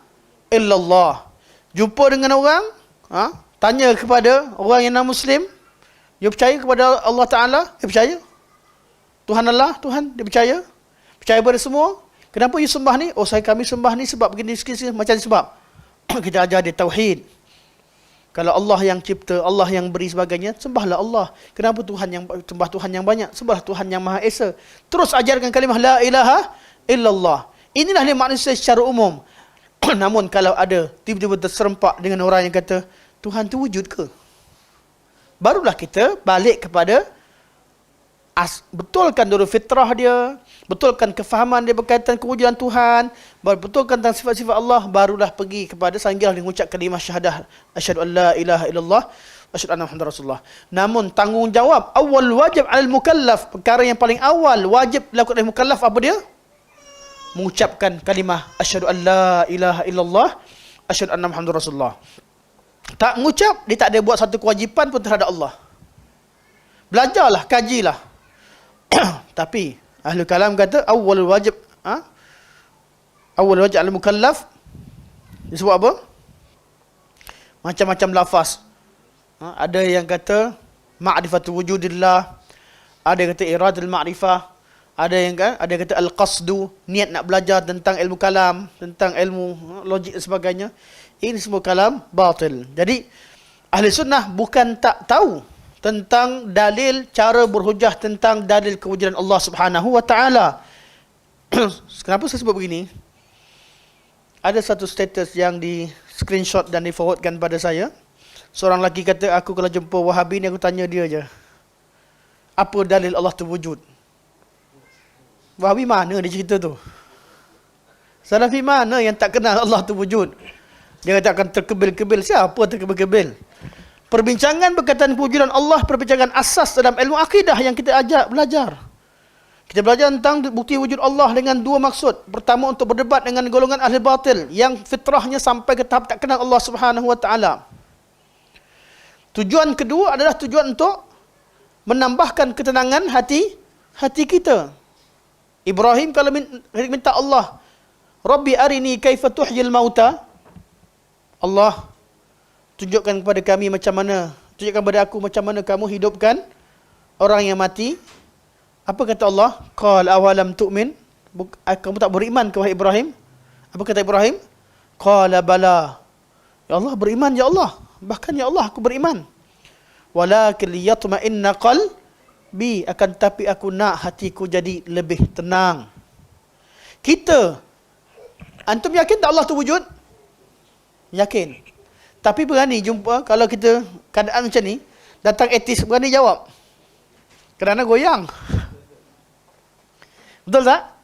illallah. Jumpa dengan orang, tanya kepada orang yang non-Muslim, dia percaya kepada Allah Ta'ala? Dia percaya. Tuhan Allah, Tuhan, dia percaya. Percaya pada semua. Kenapa you sembah ni? Oh, kami sembah ni sebab begini, macam ni sebab. Kita ajar dia tauhid. Kalau Allah yang cipta, Allah yang beri sebagainya, sembahlah Allah. Kenapa sembah Tuhan yang banyak? Sembahlah Tuhan yang Maha Esa. Terus ajarkan kalimah la ilaha illallah. Inilah dia manusia secara umum. Namun kalau ada tiba-tiba terserempak dengan orang yang kata Tuhan tu wujud ke? Barulah kita balik kepada betulkan dulu fitrah dia, betulkan kefahaman dia berkaitan kewujudan Tuhan, betulkan tentang sifat-sifat Allah, barulah pergi kepada sanggilah mengucap kalimah syahadah asyhadu an la ilaha illallah asyhadu anna muhammadar rasulullah. Namun tanggungjawab awal wajib al mukallaf, perkara yang paling awal wajib dilakukan oleh mukallaf apa dia? mengucapkan kalimah asyhadu an la ilaha illallah, asyhadu anna Muhammadar Rasulullah. Tak mengucap, dia tak ada buat satu kewajipan pun terhadap Allah. Belajarlah, kajilah. Tapi ahli kalam kata awal wajib al-mukallaf disebut apa? Macam-macam lafaz. Ada yang kata ma'rifatu wujudillah, ada yang kata iradul ma'rifah, ada yang kata al-qasdu, niat nak belajar tentang ilmu kalam, tentang ilmu logik dan sebagainya. Ini semua kalam batil. Jadi ahli sunnah bukan tak tahu tentang dalil, cara berhujah tentang dalil kewujudan Allah Subhanahu wa taala. Kenapa saya sebut begini? Ada satu status yang di screenshot dan di forwardkan pada saya. Seorang lelaki kata, aku kalau jumpa Wahabi ni aku tanya dia je, apa dalil Allah tu wujud? Wahabi mana dia cerita tu? Salafi mana yang tak kenal Allah tu wujud? Dia kata akan terkebil-kebil. Siapa terkebil-kebil? Perbincangan berkaitan kewujudan Allah, perbincangan asas dalam ilmu akidah yang kita ajak belajar. Kita belajar tentang bukti wujud Allah dengan dua maksud. Pertama, untuk berdebat dengan golongan ahli batil yang fitrahnya sampai ke tahap tak kenal Allah Subhanahu wa taala. Tujuan kedua adalah tujuan untuk menambahkan ketenangan hati kita. Ibrahim kalau minta Allah, Rabbi arini kaifa tuhyil mauta, Allah, tunjukkan kepada kami macam mana, tunjukkan kepada aku macam mana kamu hidupkan orang yang mati. Apa kata Allah? Qal awalam tu'min, kamu tak beriman ke wahai Ibrahim? Apa kata Ibrahim? Qala bala, ya Allah beriman ya Allah, bahkan ya Allah aku beriman. Walakin liyatma'inna qalbi, akan tapi aku nak hatiku jadi lebih tenang. Kita, antum yakin tak Allah tu wujud? Yakin. Tapi berani jumpa, kalau kita keadaan macam ni, datang etis, berani jawab? Kerana goyang. Betul tak?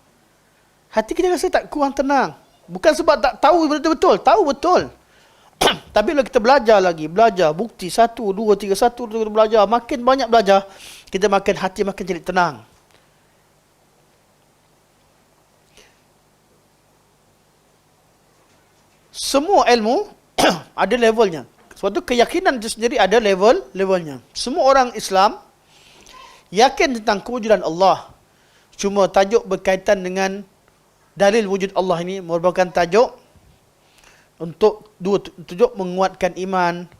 Hati kita rasa tak kurang tenang. Bukan sebab tak tahu betul-betul. Tahu betul. Tapi kalau kita belajar, bukti 1, 2, 3, 1, 2, belajar, makin banyak belajar, kita makin hati makin jadi tenang. Semua ilmu ada levelnya. Suatu keyakinan itu sendiri ada levelnya. Semua orang Islam yakin tentang kewujudan Allah. Cuma tajuk berkaitan dengan dalil wujud Allah ini merupakan tajuk untuk tujuh menguatkan iman,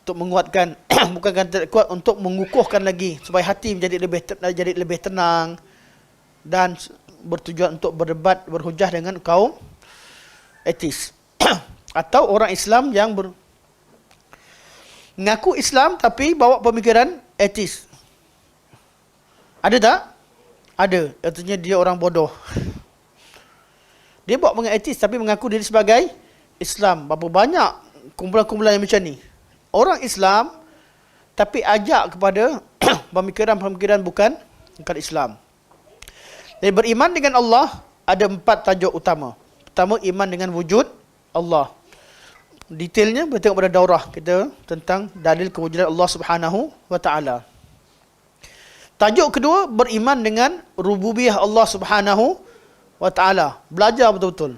untuk menguatkan bukan kata kuat, untuk mengukuhkan lagi supaya hati menjadi lebih tenang, dan bertujuan untuk berdebat, berhujah dengan kaum etis atau orang Islam yang mengaku Islam tapi bawa pemikiran etis. Ada tak? Ada. Artinya dia orang bodoh. Dia bawa pemikiran etis tapi mengaku diri sebagai Islam. Berapa banyak kumpulan-kumpulan yang macam ni? Orang Islam tapi ajak kepada pemikiran-pemikiran bukan Islam. Jadi beriman dengan Allah ada 4 tajuk utama. Pertama, iman dengan wujud Allah. Detailnya boleh tengok pada daurah kita tentang dalil kewujudan Allah Subhanahu wa taala. Tajuk kedua, beriman dengan rububiyah Allah Subhanahu wa taala. Belajar betul-betul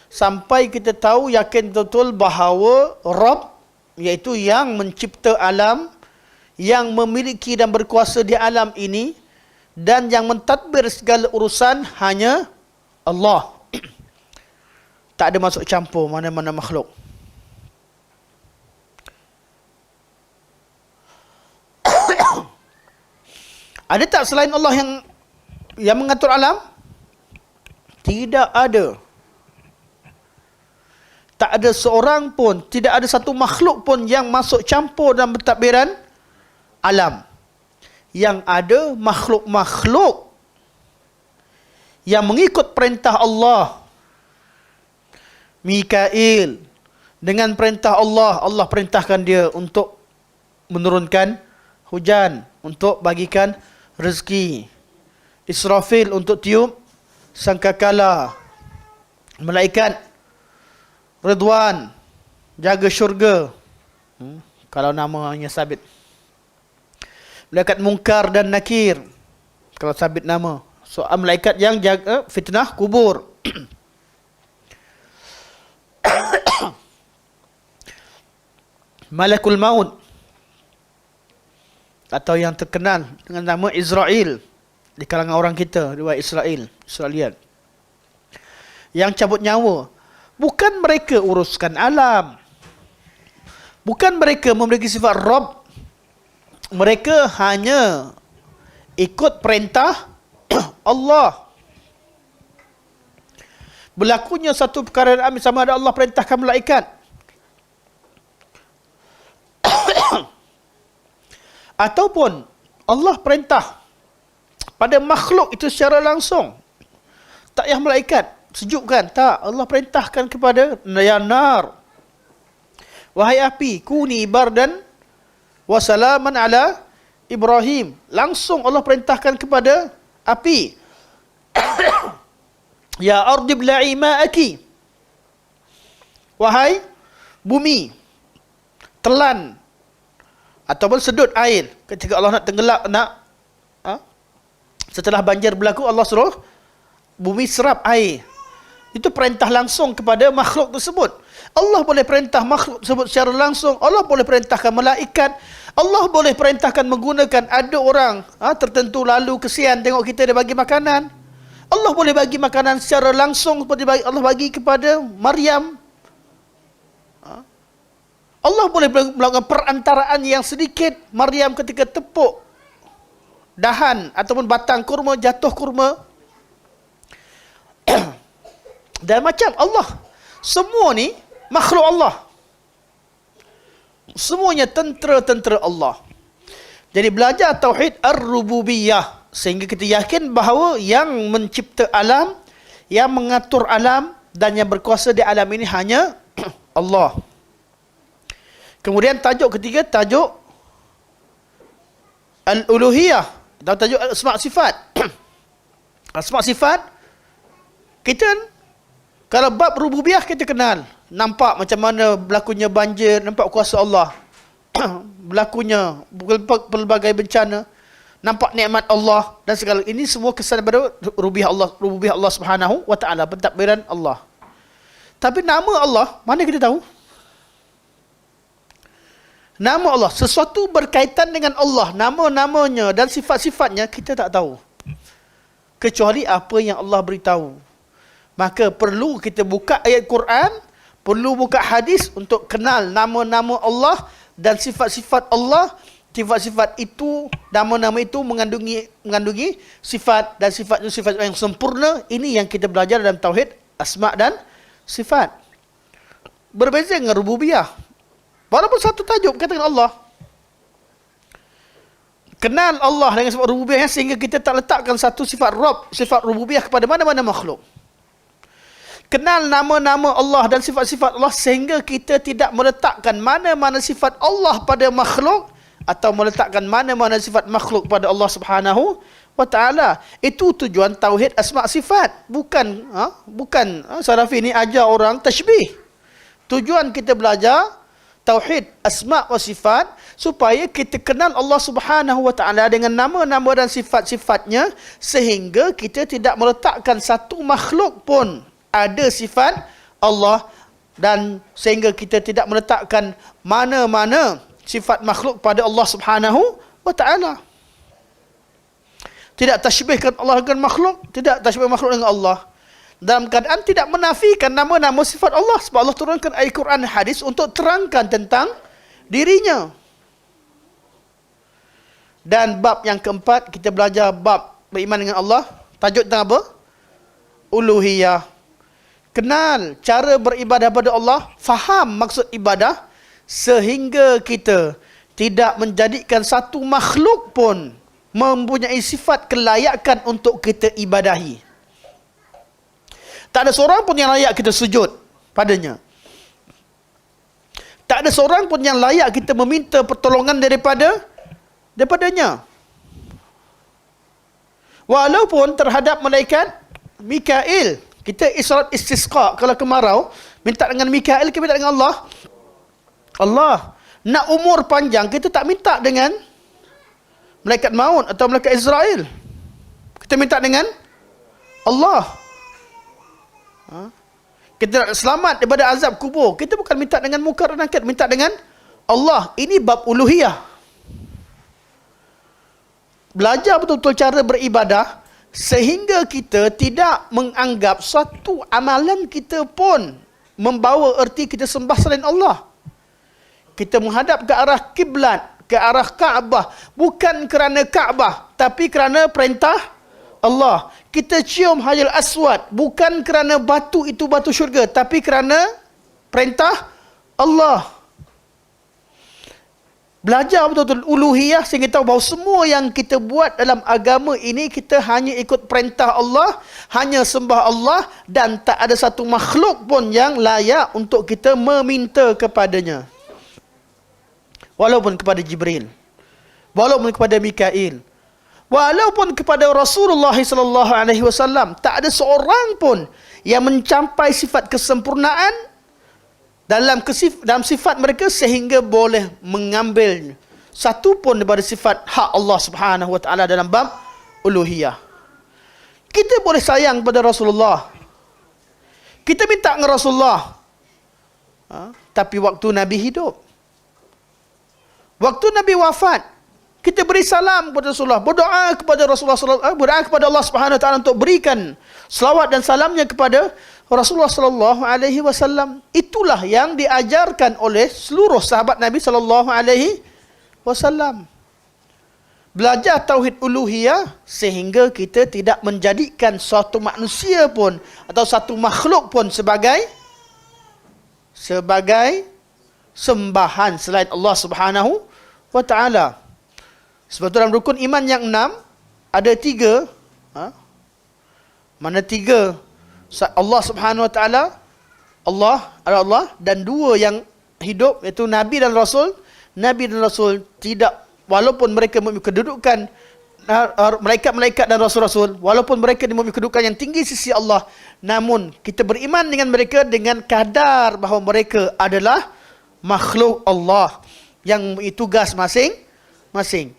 sampai kita tahu, yakin betul bahawa Rabb, iaitu yang mencipta alam, yang memiliki dan berkuasa di alam ini, dan yang mentadbir segala urusan hanya Allah. Tak ada masuk campur mana-mana makhluk. Ada tak selain Allah yang mengatur alam? Tidak ada. Tak ada seorang pun, tidak ada satu makhluk pun yang masuk campur dalam pentadbiran alam. Yang ada makhluk-makhluk yang mengikut perintah Allah. Mikail, dengan perintah Allah, Allah perintahkan dia untuk menurunkan hujan, untuk bagikan rezeki. Israfil untuk tiup sangkakala. Malaikat Ridwan jaga syurga. Kalau namanya sabit. Malaikat Munkar dan Nakir, kalau sabit nama. Soal malaikat yang jaga fitnah kubur. Malakul Maut, atau yang terkenal dengan nama Israel di kalangan orang kita, riwayat Israelian, yang cabut nyawa. Bukan mereka uruskan alam, bukan mereka memiliki sifat Rabb. Mereka hanya ikut perintah Allah. Berlakunya satu perkara sama ada Allah perintahkan malaikat ataupun Allah perintah pada makhluk itu secara langsung. Tak payah malaikat sejukkan, tak. Allah perintahkan kepada ya nar, wahai api, kuni bardan wa salaman ala Ibrahim. Langsung Allah perintahkan kepada api, ya ardi bla'i ma'aki, wahai bumi, telan ataupun sedut air. Ketika Allah nak tenggelam, setelah banjir berlaku, Allah suruh bumi serap air. Itu perintah langsung kepada makhluk tersebut. Allah boleh perintah makhluk tersebut secara langsung. Allah boleh perintahkan malaikat. Allah boleh perintahkan menggunakan ada orang tertentu lalu kesian tengok kita dia bagi makanan. Allah boleh bagi makanan secara langsung seperti Allah bagi kepada Maryam. Allah boleh melakukan perantaraan yang sedikit. Maryam ketika tepuk dahan ataupun batang kurma, jatuh kurma. Dan macam Allah. Semua ni makhluk Allah. Semuanya tentera-tentera Allah. Jadi belajar tauhid ar-rububiyah sehingga kita yakin bahawa yang mencipta alam, yang mengatur alam dan yang berkuasa di alam ini hanya Allah. Kemudian tajuk ketiga, tajuk al-uluhiyah atau tajuk asma' sifat. Asma' sifat, kita kalau bab rububiyah kita kenal, nampak macam mana berlakunya banjir, nampak kuasa Allah. Berlakunya pelbagai bencana, nampak nikmat Allah dan segala ini semua kesan pada rububiyah Allah Subhanahu wa taala, pentadbiran Allah. Tapi nama Allah, mana kita tahu? Nama Allah, sesuatu berkaitan dengan Allah, nama-namanya dan sifat-sifatnya kita tak tahu. Kecuali apa yang Allah beritahu. Maka perlu kita buka ayat Quran, perlu buka hadis untuk kenal nama-nama Allah dan sifat-sifat Allah. Sifat-sifat itu, nama-nama itu mengandungi sifat dan sifat yang sempurna. Ini yang kita belajar dalam tauhid asma' dan sifat. Berbeza dengan rububiyah. Walaupun satu tajuk berkaitan dengan Allah. Kenal Allah dengan sifat rububiyah sehingga kita tak letakkan satu sifat Rabb, sifat rububiyah kepada mana-mana makhluk. Kenal nama-nama Allah dan sifat-sifat Allah sehingga kita tidak meletakkan mana-mana sifat Allah pada makhluk atau meletakkan mana-mana sifat makhluk pada Allah Subhanahu wa taala. Itu tujuan tauhid asma' sifat. Bukan Salafi ni ajar orang tashbih. Tujuan kita belajar tauhid asma' wa sifat supaya kita kenal Allah Subhanahu wa taala dengan nama-nama dan sifat-sifatnya sehingga kita tidak meletakkan satu makhluk pun ada sifat Allah dan sehingga kita tidak meletakkan mana-mana sifat makhluk pada Allah Subhanahu wa taala. Tidak tashbihkan Allah dengan makhluk, tidak tashbih makhluk dengan Allah. Dalam keadaan tidak menafikan nama-nama sifat Allah sebab Allah turunkan ayat Quran dan hadis untuk terangkan tentang dirinya. Dan bab yang keempat kita belajar bab beriman dengan Allah. Tajuk tentang apa? Uluhiyah. Kenal cara beribadah pada Allah, faham maksud ibadah sehingga kita tidak menjadikan satu makhluk pun mempunyai sifat kelayakan untuk kita ibadahi. Tak ada seorang pun yang layak kita sujud padanya. Tak ada seorang pun yang layak kita meminta pertolongan daripadanya. Walaupun terhadap malaikat Mikail, kita isyarat istisqa kalau kemarau, minta dengan Mikail, kita minta dengan Allah. Allah nak umur panjang, kita tak minta dengan malaikat maut atau malaikat Israel. Kita minta dengan Allah. Kita nak selamat daripada azab kubur, kita bukan minta dengan munkar dan nakir, minta dengan Allah. Ini bab uluhiyah. Belajar betul-betul cara beribadah sehingga kita tidak menganggap suatu amalan kita pun membawa erti kita sembah selain Allah. Kita menghadap ke arah kiblat, ke arah Kaabah, bukan kerana Kaabah, tapi kerana perintah Allah. Kita cium Hajar Aswad, bukan kerana batu itu batu syurga, tapi kerana perintah Allah. Belajar betul-betul uluhiyah sehingga tahu bahawa semua yang kita buat dalam agama ini, kita hanya ikut perintah Allah, hanya sembah Allah, dan tak ada satu makhluk pun yang layak untuk kita meminta kepadanya. Walaupun kepada Jibril, walaupun kepada Mikail, walaupun kepada Rasulullah SAW, tak ada seorang pun yang mencapai sifat kesempurnaan dalam sifat mereka sehingga boleh mengambil satu pun daripada sifat hak Allah Subhanahu Wa Taala dalam bab uluhiyah. Kita boleh sayang pada Rasulullah, kita minta dengan Rasulullah, tapi waktu Nabi hidup, waktu Nabi wafat, kita beri salam kepada Rasulullah, berdoa kepada Rasulullah, berdoa kepada Allah Subhanahu Wa Taala untuk berikan selawat dan salamnya kepada Rasulullah sallallahu alaihi wasallam. Itulah yang diajarkan oleh seluruh sahabat Nabi sallallahu alaihi wasallam. Belajar tauhid uluhiyah sehingga kita tidak menjadikan suatu manusia pun atau satu makhluk pun sebagai sembahan selain Allah Subhanahu wa taala. Sebab tu dalam rukun iman yang 6 ada 3. Mana 3? Allah Subhanahu wa taala, Allah adalah Allah, dan 2 yang hidup iaitu Nabi dan Rasul. Nabi dan Rasul tidak, walaupun mereka memiliki kedudukan malaikat-malaikat dan rasul-rasul, walaupun mereka memiliki kedudukan yang tinggi sisi Allah, namun kita beriman dengan mereka dengan kadar bahawa mereka adalah makhluk Allah yang mempunyai tugas masing-masing.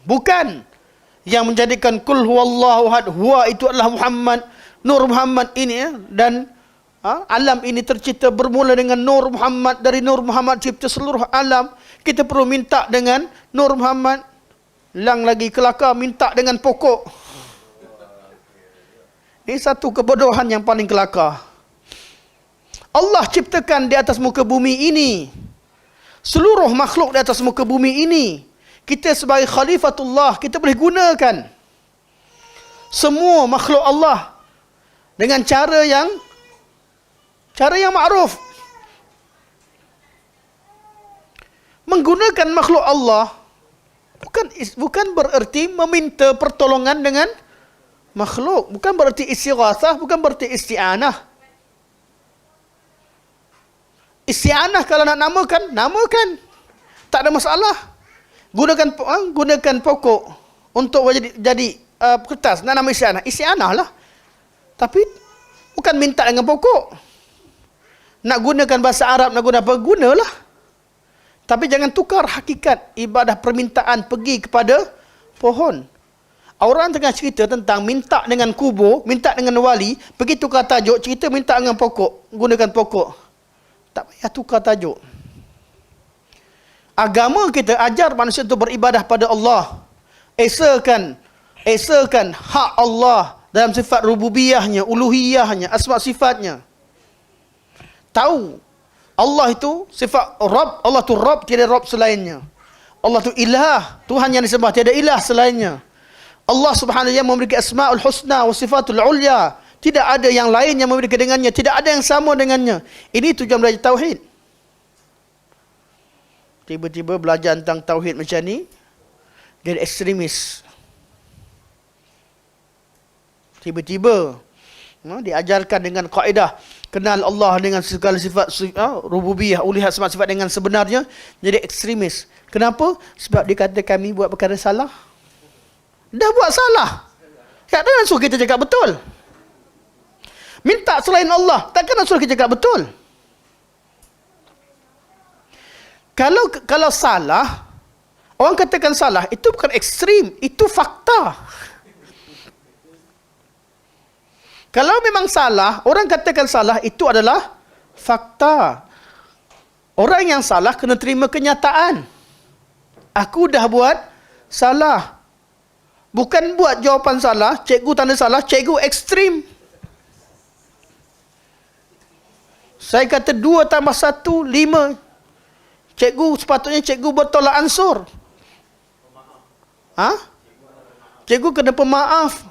Bukan yang menjadikan kul huwallahu ahad, huwa itu adalah Muhammad, Nur Muhammad ini dan alam ini tercipta bermula dengan Nur Muhammad, dari Nur Muhammad cipta seluruh alam. Kita perlu minta dengan Nur Muhammad. Lang lagi kelakar minta dengan pokok. Ini satu kebodohan yang paling kelakar. Allah ciptakan di atas muka bumi ini seluruh makhluk di atas muka bumi ini. Kita sebagai khalifatullah, kita boleh gunakan semua makhluk Allah dengan cara yang ma'ruf. Menggunakan makhluk Allah bukan bererti meminta pertolongan dengan makhluk, bukan bererti istighatsah, bukan bererti isti'anah. Isti'anah kalau nak namakan, tak ada masalah. Gunakan pokok untuk jadi kertas, nak nama isti'anah lah. Tapi bukan minta dengan pokok. Nak gunakan bahasa Arab, nak guna apa, gunalah. Tapi jangan tukar hakikat ibadah permintaan pergi kepada pohon. Orang tengah cerita tentang minta dengan kubur, minta dengan wali, pergi tukar tajuk, cerita minta dengan pokok, gunakan pokok. Tak payah tukar tajuk. Agama kita ajar manusia untuk beribadah pada Allah. Esakan hak Allah dalam sifat rububiyahnya, uluhiyahnya, asma sifatnya. Tahu Allah itu sifat Rabb, Allah tu Rabb, tiada Rabb selainnya. Allah tu ilah, Tuhan yang disembah, tiada ilah selainnya. Allah Subhanahu wa taala memiliki asmaul husna wa sifatul ulya. Tidak ada yang lain yang memiliki dengannya, tidak ada yang sama dengannya. Ini tujuan belajar tauhid. Tiba-tiba belajar tentang tauhid macam ni, dia ekstremis. Tiba-tiba diajarkan dengan kaedah kenal Allah dengan segala sifat rububiyah, uluhiyah, sifat dengan sebenarnya, jadi ekstremis. Kenapa? Sebab dia kata kami buat perkara salah. Dah buat salah, tak ada suruh kita cakap betul. Minta selain Allah, takkan nak suruh kita cakap betul. Kalau salah, orang katakan salah, itu bukan ekstrim, itu fakta. Kalau memang salah, orang katakan salah, itu adalah fakta. Orang yang salah kena terima kenyataan. Aku dah buat salah. Bukan buat jawapan salah, cikgu tanda salah, cikgu ekstrim. Saya kata 2 tambah 1, 5. Cikgu, sepatutnya cikgu bertolak ansur. Cikgu kena pemaaf.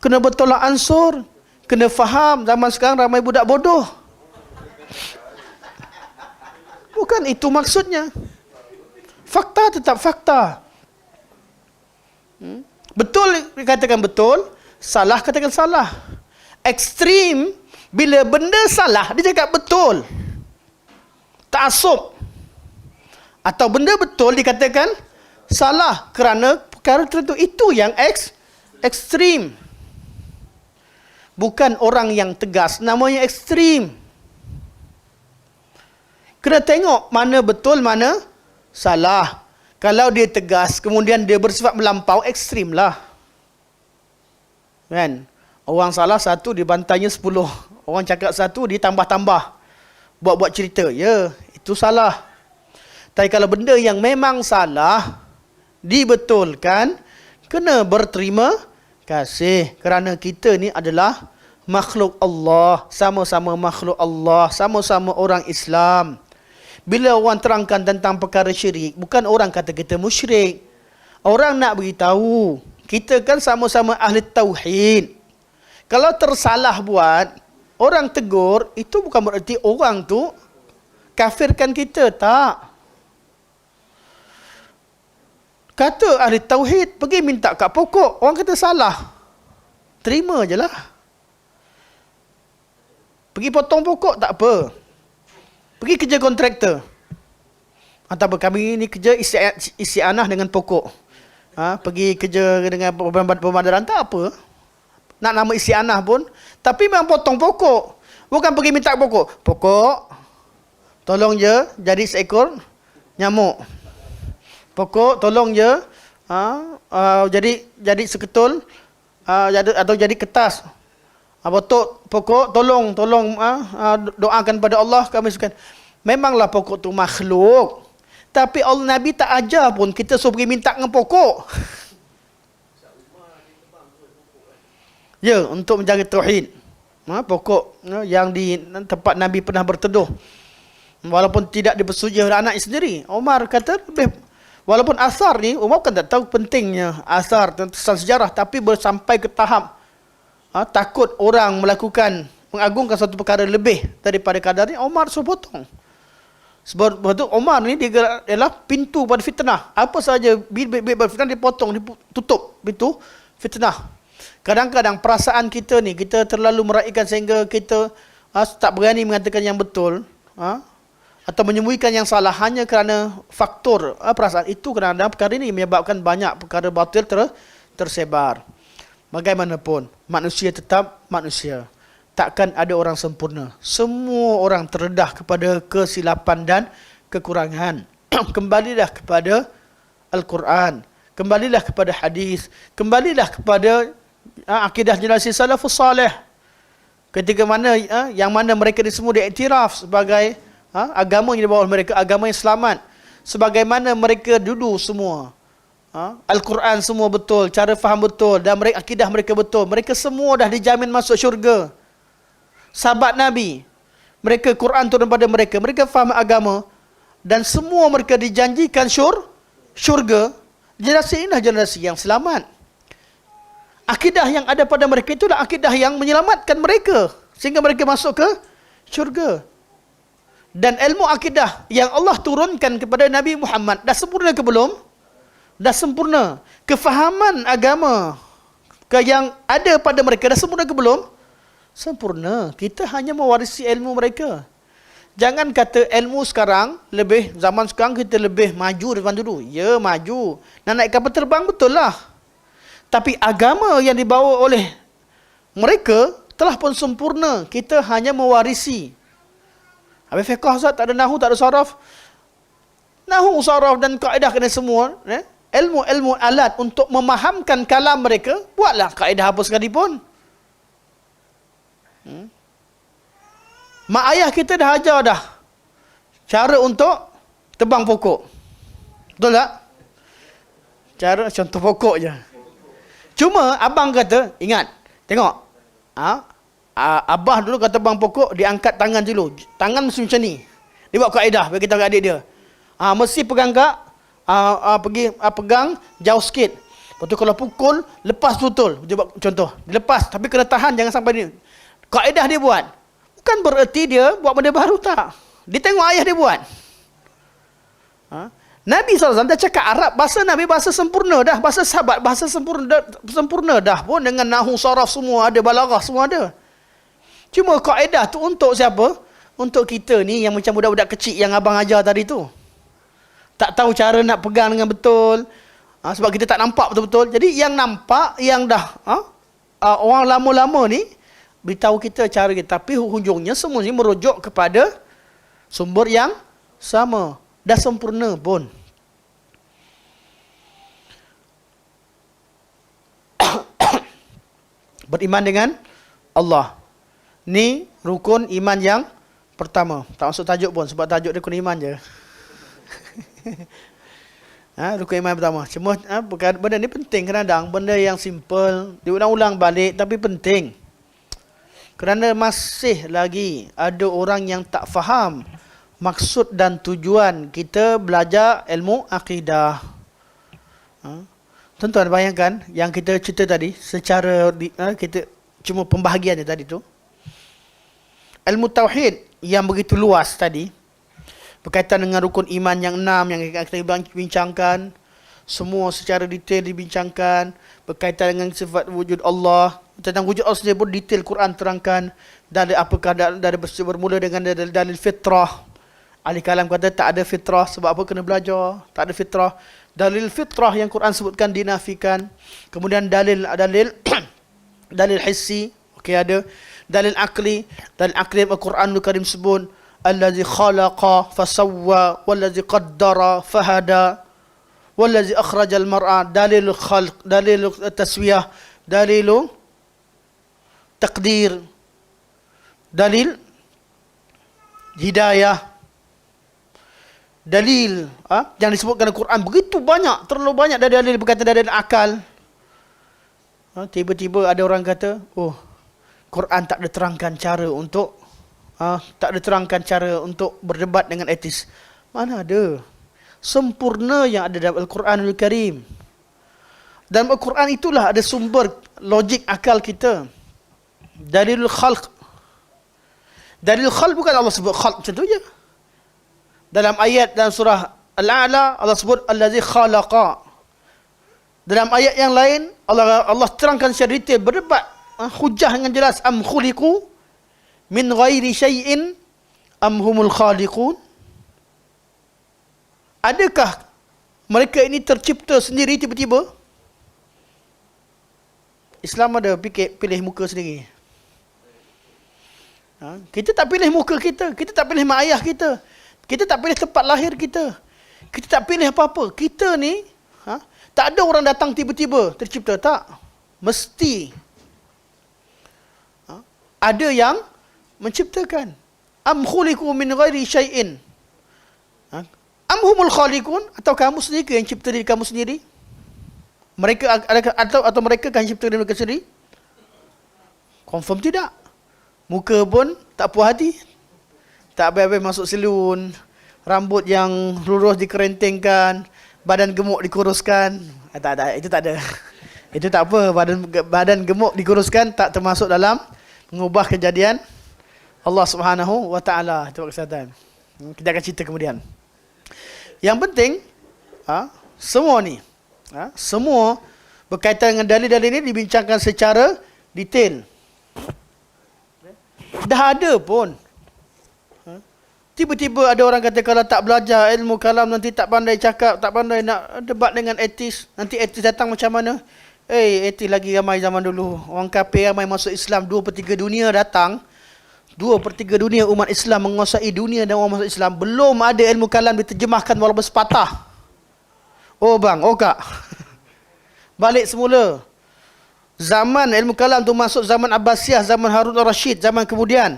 Kena bertolak ansur. Kena faham. Zaman sekarang ramai budak bodoh. Bukan itu maksudnya. Fakta tetap fakta. Betul katakan betul, salah katakan salah. Ekstrim, bila benda salah, dia cakap betul. Ta'assub. Atau benda betul dikatakan salah kerana perkara tertentu. Itu yang ekstrim. Bukan orang yang tegas, namanya ekstrim. Kena tengok mana betul, mana salah. Kalau dia tegas, kemudian dia bersifat melampau, ekstrim lah. Kan? Orang salah 1, dibantainya 10. Orang cakap 1, ditambah-tambah. Buat-buat cerita. Ya, itu salah. Tapi kalau benda yang memang salah, dibetulkan, kena berterima kasih. Kerana kita ni adalah makhluk Allah. Sama-sama makhluk Allah. Sama-sama orang Islam. Bila orang terangkan tentang perkara syirik, bukan orang kata kita musyrik. Orang nak beritahu, kita kan sama-sama ahli tauhid. Kalau tersalah buat, orang tegur, itu bukan berarti orang tu kafirkan kita, tak. Kata ahli tauhid, pergi minta kat pokok, orang kata salah. Terima je lah. Pergi potong pokok, tak apa. Pergi kerja kontraktor. Atau kami ni kerja isti'anah dengan pokok. Pergi kerja dengan pemadaran, tak apa. Nak nama isti'anah pun. Tapi memang potong pokok. Bukan pergi minta pokok. Pokok, tolong je jadi seekor nyamuk. Pokok, tolong je jadi seketul atau jadi kertas. Pokok, tolong doakan pada Allah, kami suka. Memanglah pokok tu makhluk. Tapi Allah Nabi tak ajar pun kita suruh pergi minta dengan pokok. Ya, untuk menjaga tauhid. Pokok yang di tempat Nabi pernah berteduh. Walaupun tidak dipersetujui oleh anak sendiri. Umar kata, walaupun asar ni, Umar kan tak tahu pentingnya asar tentang sejarah. Tapi sampai ke tahap takut orang melakukan mengagungkan satu perkara lebih daripada kadarnya, Umar suruh potong. Sebab itu Umar ni dia adalah pintu pada fitnah. Apa sahaja bibit fitnah dipotong, ditutup pintu fitnah. Kadang-kadang perasaan kita ni, kita terlalu meraihkan sehingga kita tak berani mengatakan yang betul, atau menyembunyikan yang salah hanya kerana faktor perasaan itu. Kadang-kadang perkara ini menyebabkan banyak perkara batil tersebar. Bagaimanapun, manusia tetap manusia. Takkan ada orang sempurna. Semua orang terdedah kepada kesilapan dan kekurangan. Kembalilah kepada Al-Quran. Kembalilah kepada hadis. Kembalilah kepada akidah generasi salafus salih. Ketika mana yang mana mereka semua diiktiraf sebagai agama yang dibawa oleh mereka, agama yang selamat. Sebagaimana mereka dulu semua. Al-Quran semua betul, cara faham betul, dan mereka akidah mereka betul. Mereka semua dah dijamin masuk syurga. Sahabat Nabi, mereka Quran turun pada mereka, mereka faham agama, dan semua mereka dijanjikan syurga. Generasi inilah generasi yang selamat. Akidah yang ada pada mereka itulah akidah yang menyelamatkan mereka sehingga mereka masuk ke syurga. Dan ilmu akidah yang Allah turunkan kepada Nabi Muhammad dah sempurna ke belum? Dah sempurna. Kefahaman agama yang ada pada mereka dah sempurna ke belum? Sempurna. Kita hanya mewarisi ilmu mereka. Jangan kata ilmu sekarang lebih, zaman sekarang kita lebih maju daripada dulu. Ya, maju. Nak naik kapal terbang betul lah. Tapi agama yang dibawa oleh mereka telah pun sempurna. Kita hanya mewarisi. Habis fiqh Ustaz, tak ada nahu, tak ada saraf. Nahu, saraf dan kaedah kena semua. Ilmu-ilmu alat untuk memahamkan kalam mereka, buatlah kaedah apa sekalipun. Mak ayah kita dah ajar dah cara untuk tebang pokok. Betul tak? Cara contoh pokok je. Cuma abang kata, ingat, tengok. Abah dulu kata tebang pokok, dia angkat tangan dulu. Tangan mesti macam ni. Dia buat kaedah bagi kita kat adik dia. Mesti pegang pegang jauh sikit. Lepas tu kalau pukul, lepas betul. Dia buat contoh. Dia lepas, tapi kena tahan, jangan sampai ni. Kaedah dia buat. Bukan bererti dia buat benda baru, tak. Dia tengok ayah dia buat. Nabi SAW dah cakap Arab, bahasa Nabi bahasa sempurna dah. Bahasa sahabat, bahasa sempurna dah pun. Dengan nahu, saraf semua ada, balaghah semua ada. Cuma kaedah tu untuk siapa? Untuk kita ni yang macam budak-budak kecil yang abang ajar tadi tu. Tak tahu cara nak pegang dengan betul. Sebab kita tak nampak betul-betul. Jadi yang nampak, yang dah orang lama-lama ni beritahu kita cara kita. Tapi hujungnya semua ni merujuk kepada sumber yang sama. Dah sempurna pun. Beriman dengan Allah. Ni rukun iman yang pertama. Tak masuk tajuk pun sebab tajuk dia rukun iman je. Rukun iman pertama. Cuma benda ni penting kadang-kadang. Benda yang simple, diulang-ulang balik tapi penting. Kerana masih lagi ada orang yang tak faham maksud dan tujuan kita belajar ilmu akidah. Tuan-tuan bayangkan yang kita cerita tadi secara kita cuma pembahagiannya tadi tu. Ilmu tauhid yang begitu luas tadi berkaitan dengan rukun iman yang 6 yang kita bincangkan, semua secara detail dibincangkan, berkaitan dengan sifat wujud Allah, tentang wujud Allah sendiri pun detail Quran terangkan, dari apakah dari bermula dengan dalil fitrah. Ahli kalam kata tak ada fitrah, sebab apa kena belajar, tak ada fitrah. Dalil fitrah yang Quran sebutkan dinafikan. Kemudian dalil dalil hissi, okey ada. Dalil akli Al-Quranul Karim sebut allazi khalaqa fasawwa wallazi qaddara fahada wallazi akhrajal mar'a. Dalil khalq, dalil taswiyah, dalil takdir, dalil hidayah, dalil yang disebutkan dalam Quran begitu banyak, terlalu banyak dalil berkaitan dalil akal. Tiba-tiba ada orang kata, Quran tak ada terangkan cara untuk tak ada terangkan cara untuk berdebat dengan etis. Mana ada? Sempurna yang ada dalam Al-Quranul Karim. Dalam Al-Quran itulah ada sumber logik akal kita. Dalilul khalq. Dalil khalq bukan Allah sebut khalq macam tu je. Dalam ayat dalam surah Al-A'la Allah sebut allazi khalaqa. Dalam ayat yang lain Allah terangkan secara detail, berdebat hujah dengan jelas. Am khuliqu min ghairi syai'in am humul khaliqun. Adakah mereka ini tercipta sendiri tiba-tiba? Islam ada pilih muka sendiri. Kita tak pilih muka kita, kita tak pilih mak ayah kita, kita tak pilih tempat lahir kita, kita tak pilih apa-apa. Kita ni tak ada orang datang tiba-tiba tercipta, tak. Mesti ada yang menciptakan. Am khuliqu min ghairi syai'in am humul khaliqun, atau kamu sendiri yang cipta diri kamu sendiri? Mereka atau mereka kan cipta diri mereka sendiri? Confirm tidak. Muka pun tak puas hati, tak habis-habis masuk salon, rambut yang lurus dikerentengkan, badan gemuk dikuruskan. Tak, itu tak ada. Itu tak apa, badan gemuk dikuruskan tak termasuk dalam mengubah kejadian Allah Subhanahu wa taala. Itu kesihatan. Kita akan cerita kemudian. Yang penting semua ni semua berkaitan dengan dalil-dalil ini dibincangkan secara detail. Dah ada pun. Tiba-tiba ada orang kata kalau tak belajar ilmu kalam nanti tak pandai cakap, tak pandai nak debat dengan etis. Nanti etis datang macam mana? Etis lagi ramai zaman dulu. Orang kafir ramai masuk Islam, 2/3 dunia datang. 2/3 dunia umat Islam menguasai dunia dan orang masuk Islam. Belum ada ilmu kalam diterjemahkan walaupun sepatah. Oh bang, oh kak. Balik semula. Zaman ilmu kalam tu masuk zaman Abbasiyah, zaman Harun al-Rashid, zaman kemudian.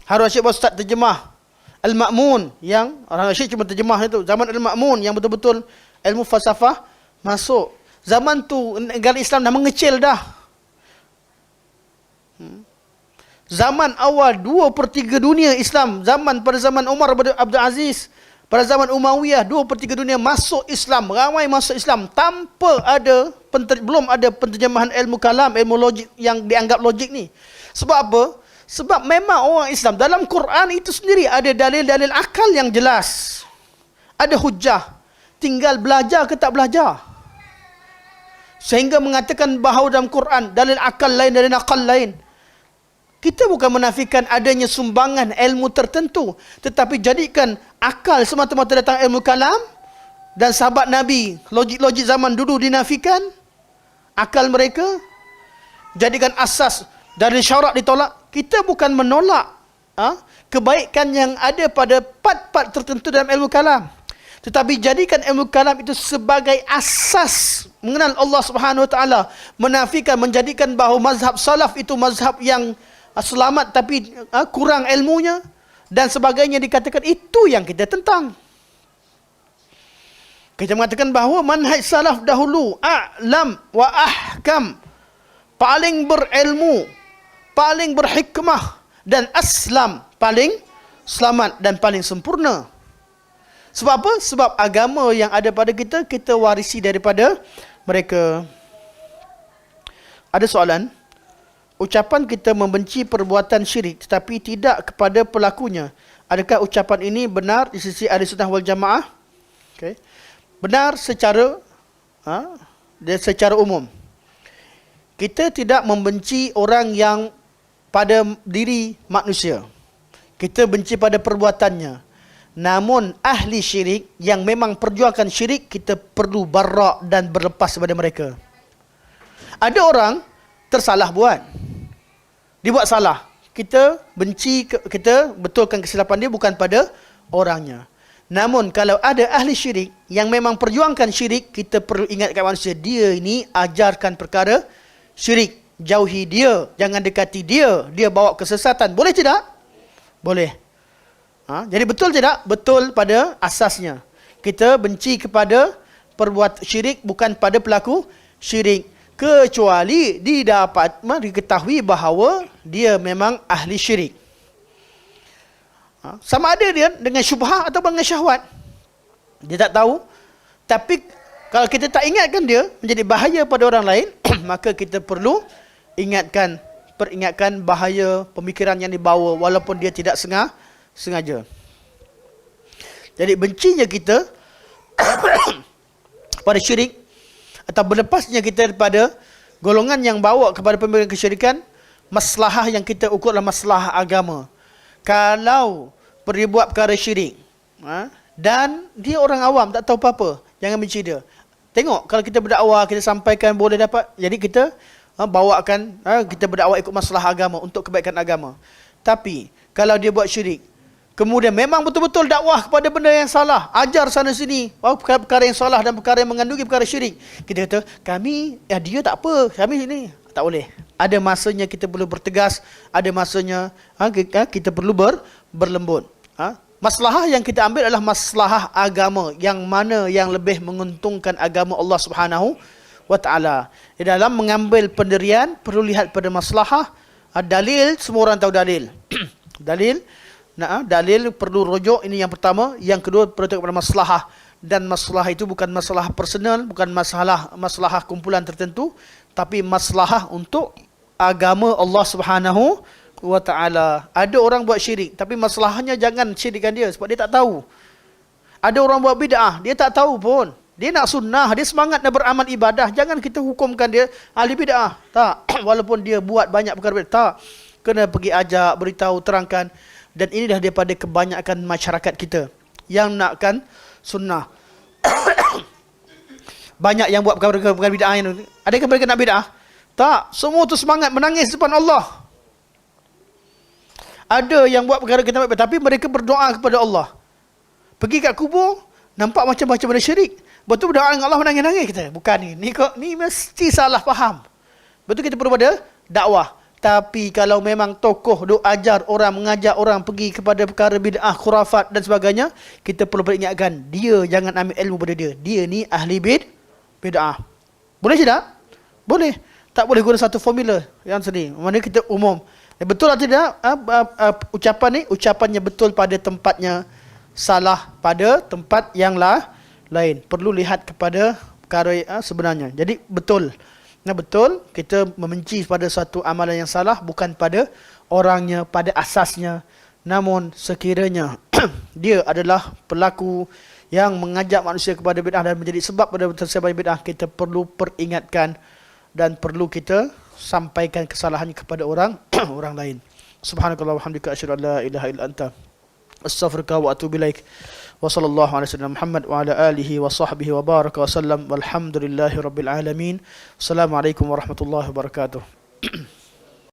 Harun al-Rashid baru start terjemah. Al-Ma'mun yang Harun al-Rashid cuma terjemah itu. Zaman Al-Ma'mun yang betul-betul ilmu falsafah masuk. Zaman tu negara Islam dah mengecil dah. Zaman awal 2/3 dunia Islam, pada zaman Umar bin Abdul Aziz, pada zaman Umayyah 2/3 dunia masuk Islam, ramai masuk Islam tanpa ada belum ada penterjemahan ilmu kalam, ilmu logik yang dianggap logik ni. Sebab apa? Sebab memang orang Islam dalam Quran itu sendiri ada dalil-dalil akal yang jelas. Ada hujah. Tinggal belajar ke tak belajar. Sehingga mengatakan bahawa dalam Quran dalil akal lain, dalil akal lain. Kita bukan menafikan adanya sumbangan ilmu tertentu, tetapi jadikan akal semata-mata datang ilmu kalam, dan sahabat Nabi, logik-logik zaman dulu dinafikan, akal mereka, jadikan asas dari syarak ditolak. Kita bukan menolak kebaikan yang ada pada part-part tertentu dalam ilmu kalam, tetapi jadikan ilmu kalam itu sebagai asas mengenal Allah Subhanahu Wa Taala, menafikan, menjadikan bahawa mazhab salaf itu mazhab yang selamat tapi kurang ilmunya dan sebagainya, dikatakan itu yang kita tentang. Kita mengatakan bahawa manhaj salaf dahulu a'lam wa ahkam, paling berilmu, paling berhikmah, dan aslam, paling selamat dan paling sempurna. Sebab apa? Sebab agama yang ada pada kita, kita warisi daripada mereka. Ada soalan? Ucapan kita membenci perbuatan syirik tetapi tidak kepada pelakunya, adakah ucapan ini benar di sisi Ahli Sunnah wal Jamaah? Okay. Benar secara umum. Kita tidak membenci orang yang pada diri manusia. Kita benci pada perbuatannya. Namun ahli syirik yang memang perjuangkan syirik, kita perlu barak dan berlepas daripada mereka. Ada orang tersalah buat. Dia buat salah. Kita benci, kita betulkan kesilapan dia bukan pada orangnya. Namun kalau ada ahli syirik yang memang perjuangkan syirik, kita perlu ingatkan manusia, dia ini ajarkan perkara syirik. Jauhi dia, jangan dekati dia. Dia bawa kesesatan. Boleh tidak? Boleh. Jadi betul tidak? Betul pada asasnya. Kita benci kepada perbuat syirik bukan pada pelaku syirik, kecuali diketahui bahawa dia memang ahli syirik. Sama ada dia dengan syubhah atau dengan syahwat, dia tak tahu. Tapi kalau kita tak ingatkan dia, menjadi bahaya pada orang lain, maka kita perlu peringatkan bahaya pemikiran yang dibawa walaupun dia tidak sengaja. Jadi bencinya kita pada syirik atau berlepasnya kita daripada golongan yang bawa kepada pemikiran kesyirikan, maslahah yang kita ukur adalah maslahah agama. Kalau pergi buat perkara syirik dan dia orang awam tak tahu apa-apa, jangan benci dia. Tengok, kalau kita berdakwah, kita sampaikan boleh dapat, jadi kita bawakan, kita berdakwah ikut masalah agama, untuk kebaikan agama. Tapi kalau dia buat syirik, kemudian memang betul-betul dakwah kepada benda yang salah, ajar sana sini perkara yang salah dan perkara yang mengandungi perkara syirik, kita kata kami, dia tak apa, kami ini tak boleh. Ada masanya kita perlu bertegas, ada masanya kita perlu berlembut. Maslahah yang kita ambil adalah maslahah agama, yang mana yang lebih menguntungkan agama Allah Subhanahu wa Ta'ala. Di dalam mengambil pendirian perlu lihat pada maslahah. Dalil, semua orang tahu dalil. Dalil perlu rujuk, ini yang pertama. Yang kedua perlu tengok pada maslahah, dan maslahah itu bukan masalah personal, bukan masalah kumpulan tertentu, tapi maslahah untuk agama Allah Subhanahu wa Ta'ala. Ada orang buat syirik, tapi masalahnya jangan syirikkan dia sebab dia tak tahu. Ada orang buat bid'ah, dia tak tahu pun. Dia nak sunnah, dia semangat nak beramal ibadah. Jangan kita hukumkan dia ahli bid'ah. Tak. Walaupun dia buat banyak perkara bid'ah. Tak. Kena pergi ajak, beritahu, terangkan. Dan ini dah daripada kebanyakan masyarakat kita yang nakkan sunnah. Banyak yang buat perkara bid'ah. Adakah mereka nak bid'ah? Tak. Semua tu semangat menangis depan Allah. Ada yang buat perkara kita, tapi mereka berdoa kepada Allah. Pergi kat kubur, Nampak macam baca benda syirik. Betul berdoa dengan Allah menangis-nangis kita. Bukan ni. Ni mesti salah faham. Betul kita perlu pada dakwah. Tapi kalau memang tokoh duk ajar orang, mengajak orang pergi kepada perkara bid'ah, khurafat dan sebagainya, kita perlu peringatkan, dia jangan ambil ilmu pada dia. Dia ni ahli bid'ah. Boleh tidak? Boleh. Tak boleh guna satu formula yang sendiri. Mana kita umum. Betul atau tidak? Ucapan ni, ucapannya betul pada tempatnya, salah pada tempat yang lain. Perlu lihat kepada perkara sebenarnya. Jadi betul. Betul, kita membenci pada satu amalan yang salah bukan pada orangnya, pada asasnya. Namun sekiranya dia adalah pelaku yang mengajak manusia kepada bid'ah dan menjadi sebab pada tersebarnya bid'ah, kita perlu peringatkan dan perlu kita sampaikan kesalahannya kepada orang orang lain. Subhanakallah wa hamdika asyhadu an la ilaha illa anta astaghfiruka wa atubu ilaik. Wa sallallahu ala sayyidina Muhammad wa ala alihi wa sahbihi wa baraka wa sallam walhamdulillahi rabbil alamin. Assalamualaikum warahmatullahi wabarakatuh.